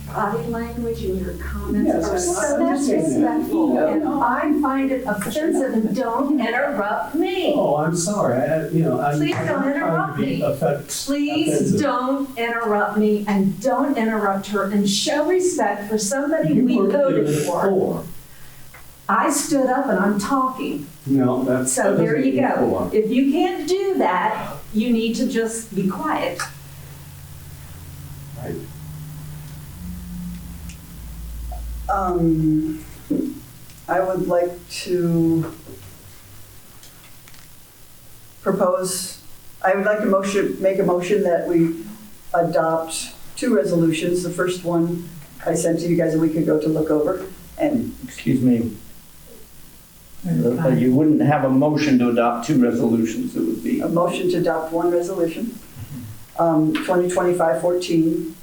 body language and your comments are so disrespectful, and I find it offensive. And don't interrupt me. Oh, I'm sorry. Please don't interrupt me. Please don't interrupt me, and don't interrupt her, and show respect for somebody we voted for. I stood up and I'm talking. No, that's. So there you go. If you can't do that, you need to just be quiet. Right. I would like to make a motion that we adopt 2 resolutions. The first one I sent to you guys a week ago to look over. And Excuse me. You wouldn't have a motion to adopt 2 resolutions, it would be. a motion to adopt 1 resolution, 2025-14.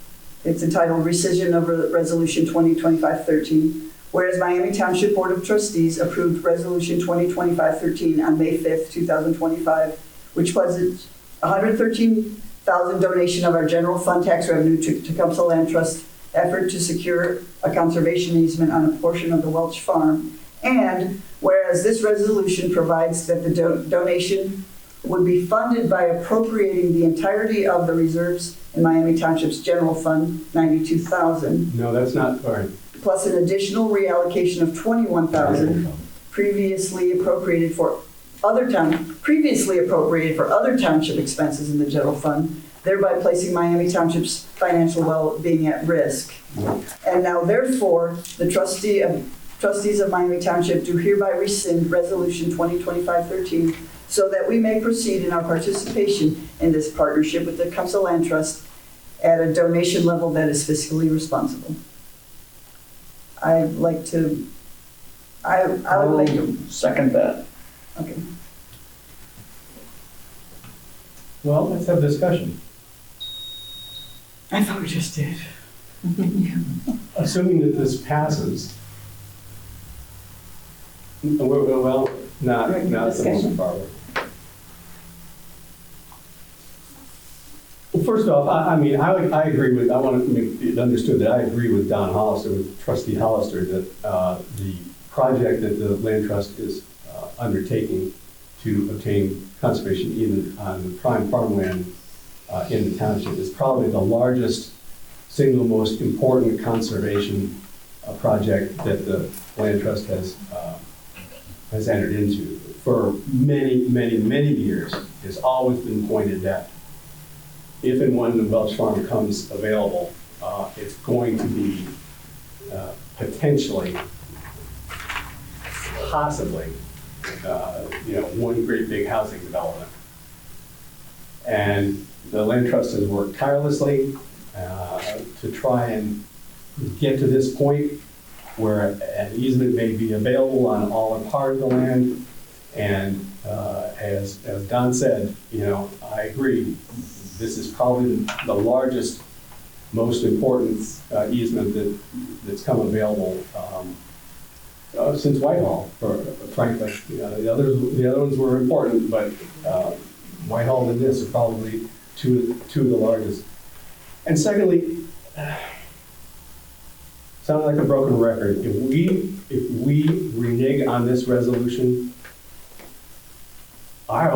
It's entitled Rescission of Resolution 2025-13. Whereas Miami Township Board of Trustees approved Resolution 2025-13 on May 5th, 2025, which pledges $113,000 donation of our general fund tax revenue to Tecumseh Land Trust effort to secure a conservation easement on a portion of the Welch Farm. And whereas this resolution provides that the donation would be funded by appropriating the entirety of the reserves in Miami Township's general fund, $92,000. No, that's not, all right. Plus an additional reallocation of $21,000 previously appropriated for other township expenses in the general fund, thereby placing Miami Township's financial well-being at risk. And now therefore, the trustees of Miami Township do hereby rescind Resolution 2025-13 so that we may proceed in our participation in this partnership with the Tecumseh Land Trust at a donation level that is fiscally responsible. I would like to. Second that. Okay. Well, let's have a discussion. I thought we just did. Assuming that this passes, well, not at the moment, Barbara. Well, first off, I agree with, I want to make it understood that I agree with Don Hollister, with Trustee Hollister, that the project that the Land Trust is undertaking to obtain conservation even on the prime farmland in the township is probably the largest, single most important conservation project that the Land Trust has entered into. For many, many, many years, it's always been pointed that if and when the Welch Farm becomes available, it's going to be potentially, possibly, one great big housing development. And the land trust has worked tirelessly to try and get to this point where an easement may be available on all or part of the land. And as Don said, I agree, this is probably the largest, most important easement that's come available since Whitehall, frankly. The other ones were important, but Whitehall and this are probably two of the largest. And secondly, sound like a broken record. If we renege on this resolution, I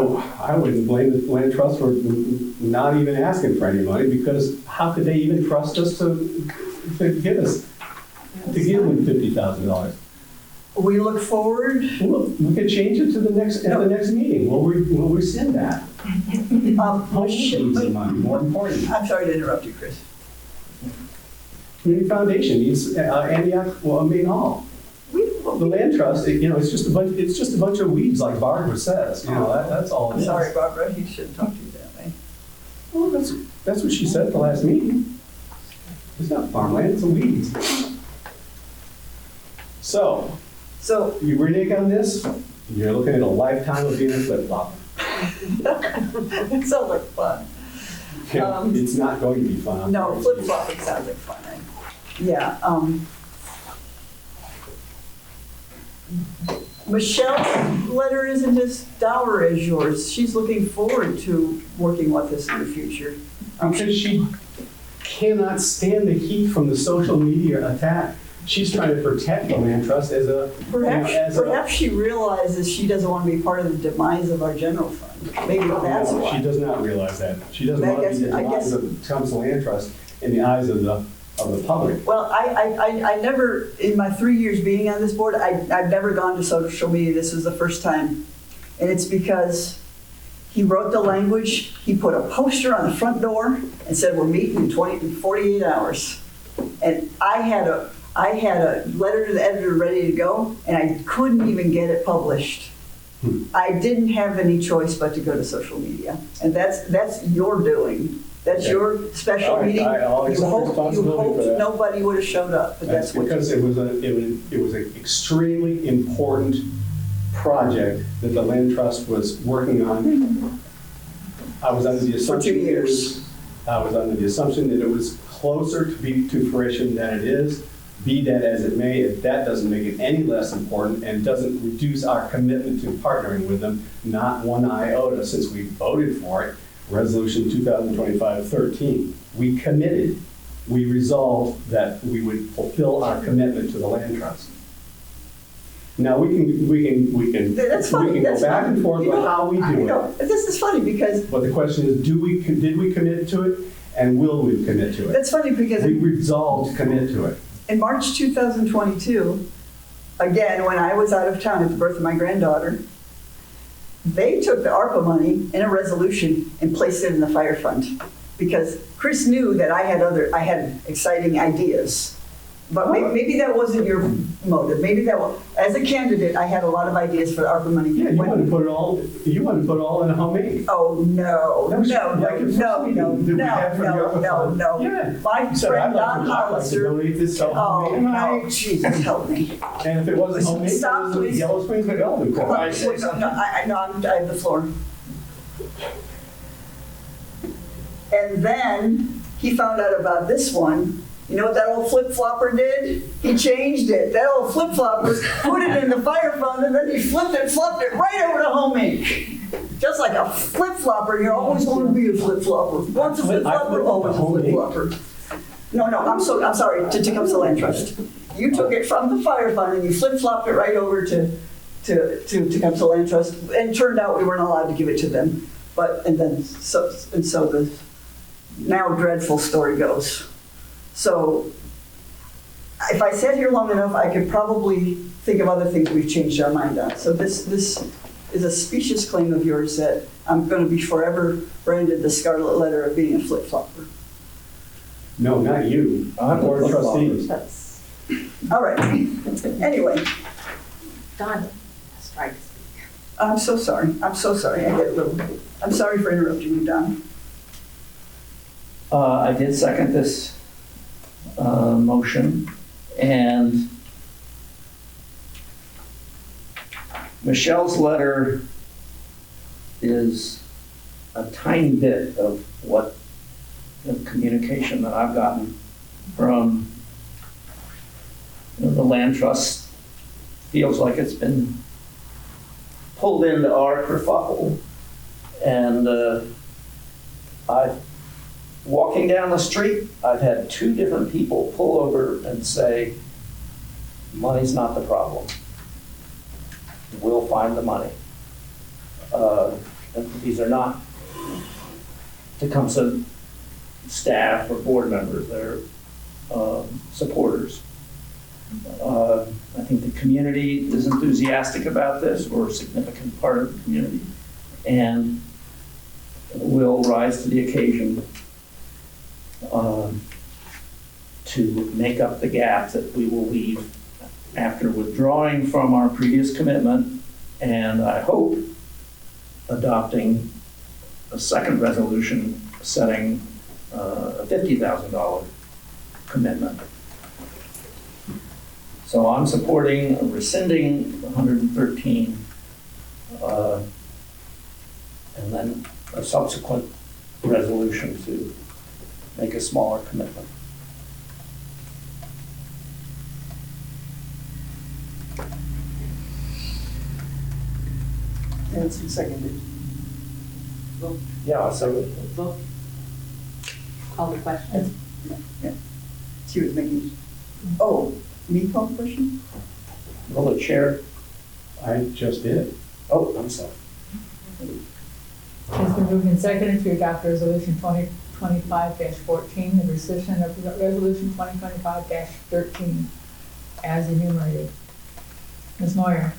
wouldn't blame the land trust for not even asking for any money, because how could they even trust us to give them $50,000? We look forward. Well, we could change it to the next meeting. We'll rescind that. How needs the money? More important. I'm sorry to interrupt you, Chris. Community Foundation needs Main Hall. The land trust, it's just a bunch of weeds, like Barbara says. That's all it I'm is. sorry, Barbara. He shouldn't talk to you that way. Well, that's what she said at the last meeting. It's not farmland, it's the weeds. So you renege on this, you're looking at a lifetime of being a flip-flopper. It sounds like fun. It's not going to be fun. No, flip-flopping sounds like fun. Yeah. Michelle's letter isn't as dour as yours. She's looking forward to working with us in the future. Because she cannot stand the heat from the social media attack. She's trying to protect the land trust as a... Perhaps she realizes she doesn't want to be part of the demise of our general fund. Maybe that's why. She does not realize that. She doesn't want to be the demise of Thompson's Land Trust in the eyes of the public. Well, I never, in my 3 years being on this board, I've never gone to social media. This is the first time. And it's because he wrote the language, he put a poster on the front door and said, we're meeting in 48 hours. And I had a letter to the editor ready to go, and I couldn't even get it published. I didn't have any choice but to go to social media. And that's your doing. That's your special meeting. You hoped nobody would have showed up, but that's what because it was an extremely important project that the land trust was working on. I was under the assumption that it was closer to fruition than it is. Be that as it may, if that doesn't make it any less important and doesn't reduce our commitment to partnering with them, not one iota, since we voted for it. Resolution 2025-13. We committed, we resolved that we would fulfill our commitment to the land trust. Now we can go back and forth about how we do it. This is funny because. But the question is, did we commit to it, and will we commit to it? That's funny because we resolved to commit to it. In March 2022, again when I was out of town at the birth of my granddaughter, they took the ARPA money in a resolution and placed it in the fire fund because Chris knew that I had exciting ideas. But maybe that wasn't your motive. Maybe that was, as a candidate, I had a lot of ideas for the ARPA money. Yeah, you want to put it all in a homemade. Oh, no. Yeah. My friend Don Hollister. Oh, no, Jesus, help me. And if it wasn't homemade, Stop, please. Yellow Springs Development Corp. I have the floor. And then he found out about this one. You know what that old flip-flopper did? He changed it. That old flip-flopper put it in the fire fund, and then he flopped it right over to Home Inc. Just like a flip-flopper, you're always going to be a flip-flopper. Once a flip-flopper, always a flip-flopper. No, I'm sorry, to Tecumseh Land Trust. You took it from the fire fund and you flip-flopped it right over to Tecumseh Land Trust, and it turned out we weren't allowed to give it to them. So the now dreadful story goes. So if I sat here long enough, I could probably think of other things we've changed our mind on. So this is a specious claim of yours that I'm going to be forever branded the scarlet letter of being a flip-flopper. No, not you. I'm Board of Trustees. All right. Anyway. Don, strikes. I'm so sorry. I'm so sorry. I get a little, I'm sorry for interrupting you, Don. I did second this motion, and Michelle's letter is a tiny bit of what the communication that I've gotten from the land trust feels like it's been pulled into our kerfuffle. And walking down the street, I've had 2 different people pull over and say, money's not the problem. We'll find the money. These are not Tecumseh staff or board members, they're supporters. I think the community is enthusiastic about this. We're a significant part of the community, and will rise to the occasion to make up the gap that we will leave after withdrawing from our previous commitment, and I hope adopting a second resolution setting a $50,000 commitment. So I'm supporting rescinding 113 and then a subsequent resolution to make a smaller commitment. And it's been seconded. Yeah, so Vote. Call the question. Yeah. She was making, oh, me call the question? will the chair, I just did. oh, I'm sorry. It's been moved and seconded to adopt resolution 2025-14, the rescission of resolution 2025-13 as enumerated. Ms. Moyer?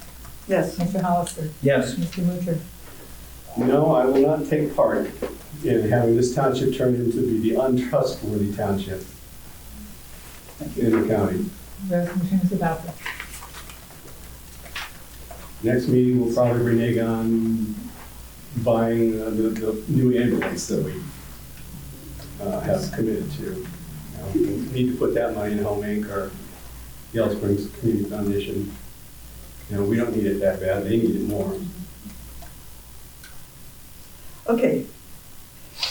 Yes. Mr. Hollister? Yes. Mr. Mutcher? No, I will not take part in having this township turned into be the untrustworthy township in the county. Resolution is adopted. Next meeting, we'll probably renege on buying the new ambulance that we have committed to. We need to put that money in Home Inc. or Yellow Springs Community Foundation. We don't need it that bad. They need it more. Okay.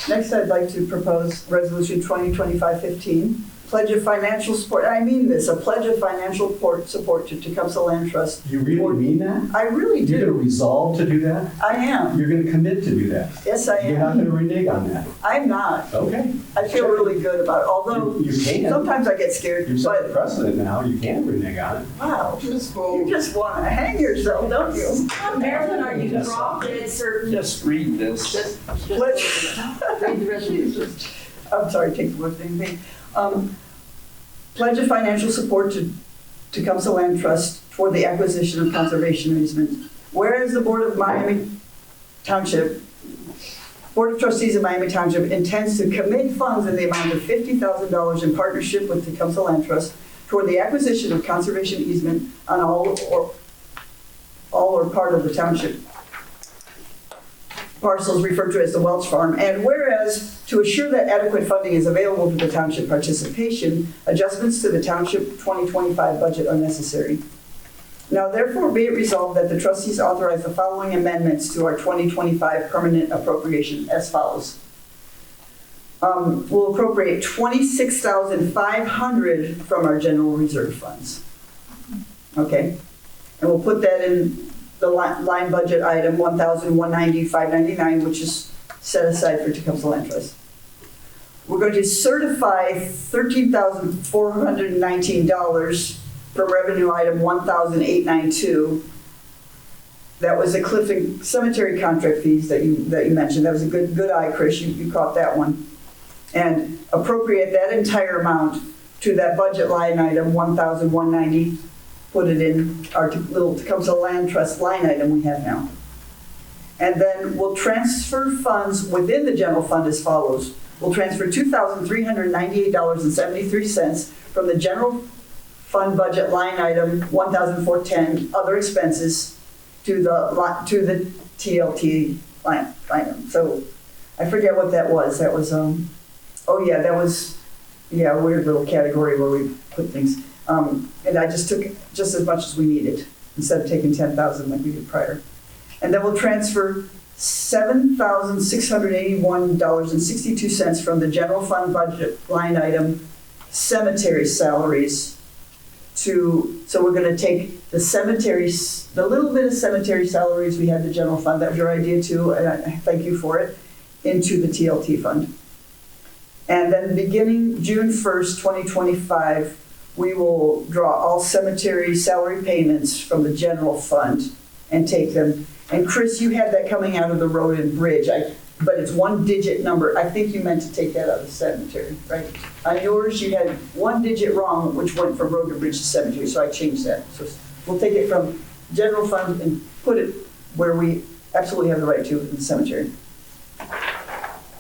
Next, I'd like to propose Resolution 2025-15, pledge of financial support. I mean this, a pledge of financial support to Tecumseh Land Trust. You really mean that? I really do. You're going to resolve to do that? I am. You're going to commit to do that? Yes, I am. You're not going to renege on that? I'm not. Okay. I feel really good about it, although You can. sometimes I get scared. You've set But a precedent now. You can renege on it. wow, you just want to hang yourself, don't you? Marilyn, are you dropped at certain? Just read this. Let's- Read the resolution. I'm sorry, take the word thing. Pledge of financial support to Tecumseh Land Trust for the acquisition of conservation easement. Whereas the Board of Trustees of Miami Township intends to commit funds in the amount of $50,000 in partnership with Tecumseh Land Trust toward the acquisition of conservation easement on all or part of the township parcels referred to as the Welch Farm, and whereas to assure that adequate funding is available for the township participation, adjustments to the township 2025 budget are necessary. Now therefore be it resolved that the trustees authorize the following amendments to our 2025 permanent appropriation as follows. We'll appropriate $26,500 from our general reserve funds. Okay, and we'll put that in the line budget item 1,190,599, which is set aside for Tecumseh Land Trust. We're going to certify $13,419 from revenue item 1,892. That was the Clifton Cemetery contract fees that you mentioned. That was a good eye, Chris. You caught that one. And appropriate that entire amount to that budget line item 1,190. Put it in our little Tecumseh Land Trust line item we have now. And then we'll transfer funds within the general fund as follows. We'll transfer $2,398.73 from the general fund budget line item 1,410 other expenses to the TLT line item. So I forget what that was. That was, a weird little category where we put things. And I just took just as much as we needed instead of taking 10,000 like we did prior. And then we'll transfer $7,681.62 from the general fund budget line item cemetery salaries so we're gonna take the cemeteries, the little bit of cemetery salaries we had in the general fund, that was your idea too, and I thank you for it, into the TLT fund. And then beginning June 1st, 2025, we will draw all cemetery salary payments from the general fund and take them. And Chris, you had that coming out of the road and bridge, but it's one digit number. I think you meant to take that out of the cemetery, right? On yours, you had one digit wrong, which went from road and bridge to cemetery, so I changed that. So we'll take it from general fund and put it where we absolutely have the right to, in the cemetery.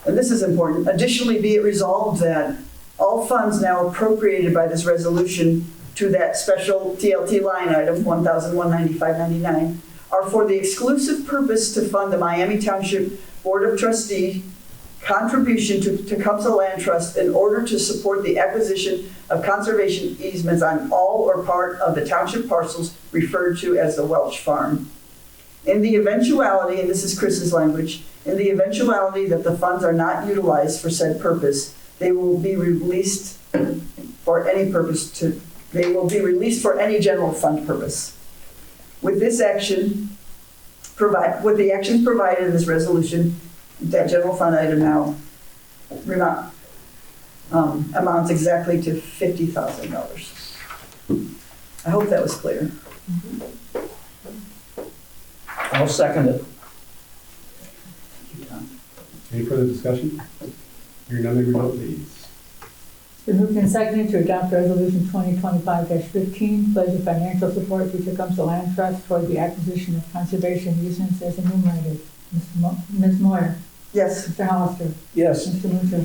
And this is important. Additionally, be it resolved that all funds now appropriated by this resolution to that special TLT line item, $1,195.99, are for the exclusive purpose to fund the Miami Township Board of Trustees contribution to Tecumseh Land Trust in order to support the acquisition of conservation easements on all or part of the township parcels referred to as the Welch Farm. In the eventuality, and this is Chris's language, in the eventuality that the funds are not utilized for said purpose, they will be released for any general fund purpose. With this action, with the actions provided in this resolution, that general fund item now amounts exactly to $50,000. I hope that was clear. I'll second it. Any further discussion? Hearing none, may we vote, please. It's been moved and seconded to adopt resolution 2025-15, pledge of financial support to Tecumseh Land Trust toward the acquisition of conservation easements as enumerated. Ms. Moyer? Yes. Mr. Hollister? Yes. Mr. Mucher?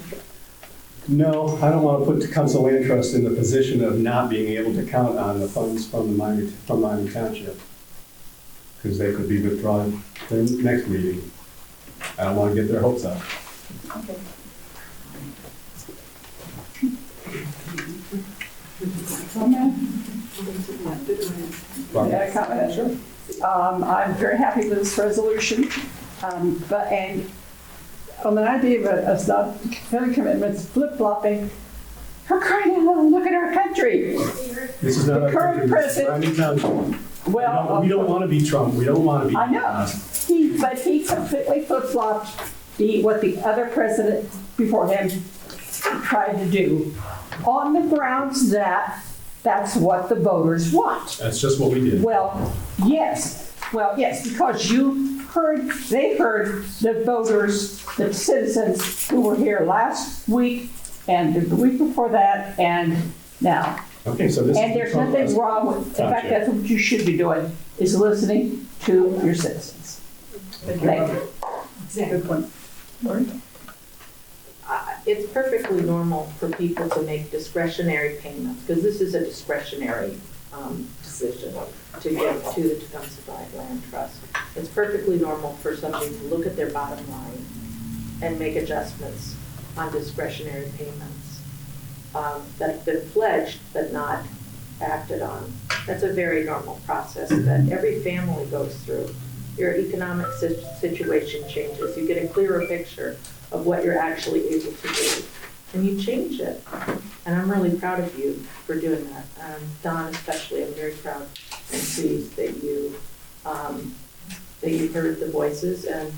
No, I don't want to put Tecumseh Land Trust in the position of not being able to count on the funds from Miami Township, because they could be withdrawn their next meeting. I don't want to get their hopes up. Okay. Yeah, comment, sure. I'm very happy with this resolution, and on the idea of us not fulfilling commitments, flip-flopping, for crying out loud, look at our country. This is not The our current country, this is Miami Township. Well, we don't want to be Trump. We don't want to be. I know. But he completely flip-flopped what the other president before him tried to do on the grounds that that's what the voters want. That's just what we did. Well, yes, because they heard the voters, the citizens who were here last week and the week before that and now. Okay, so this and there's nothing wrong with, in fact, that's what you should be doing, is listening to your citizens. Thank you. Good point. It's perfectly normal for people to make discretionary payments, because this is a discretionary decision to give to the Tecumseh Land Trust. It's perfectly normal for somebody to look at their bottom line and make adjustments on discretionary payments that have been pledged but not acted on. That's a very normal process that every family goes through. Your economic situation changes. You get a clearer picture of what you're actually able to do, and you change it. And I'm really proud of you for doing that. Don especially, I'm very proud and pleased that you heard the voices, and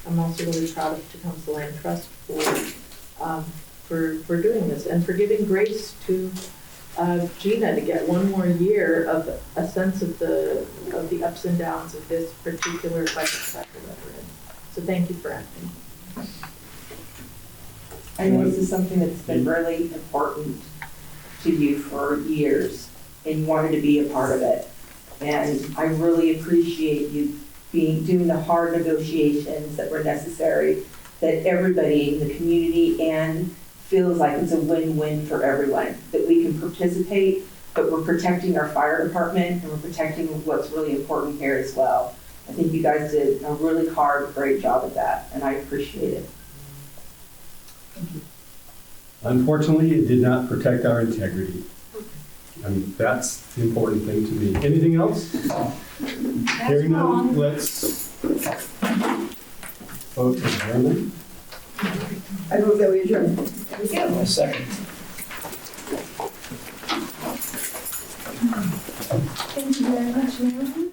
I'm also really proud of Tecumseh Land Trust for doing this and for giving grace to Gina to get one more year of a sense of the ups and downs of this particular budget cycle that we're in. So thank you for acting. I know this is something that's been really important to you for years, and you wanted to be a part of it. And I really appreciate you doing the hard negotiations that were necessary, that everybody in the community and feels like it's a win-win for everyone, that we can participate but we're protecting our fire department and we're protecting what's really important here as well. I think you guys did a really hard, great job at that, and I appreciate it. Unfortunately, it did not protect our integrity. I mean, that's the important thing to me. Anything else? Hearing none, let's vote to adjourn. I move that we adjourn. A second. Thank you very much, Marilyn.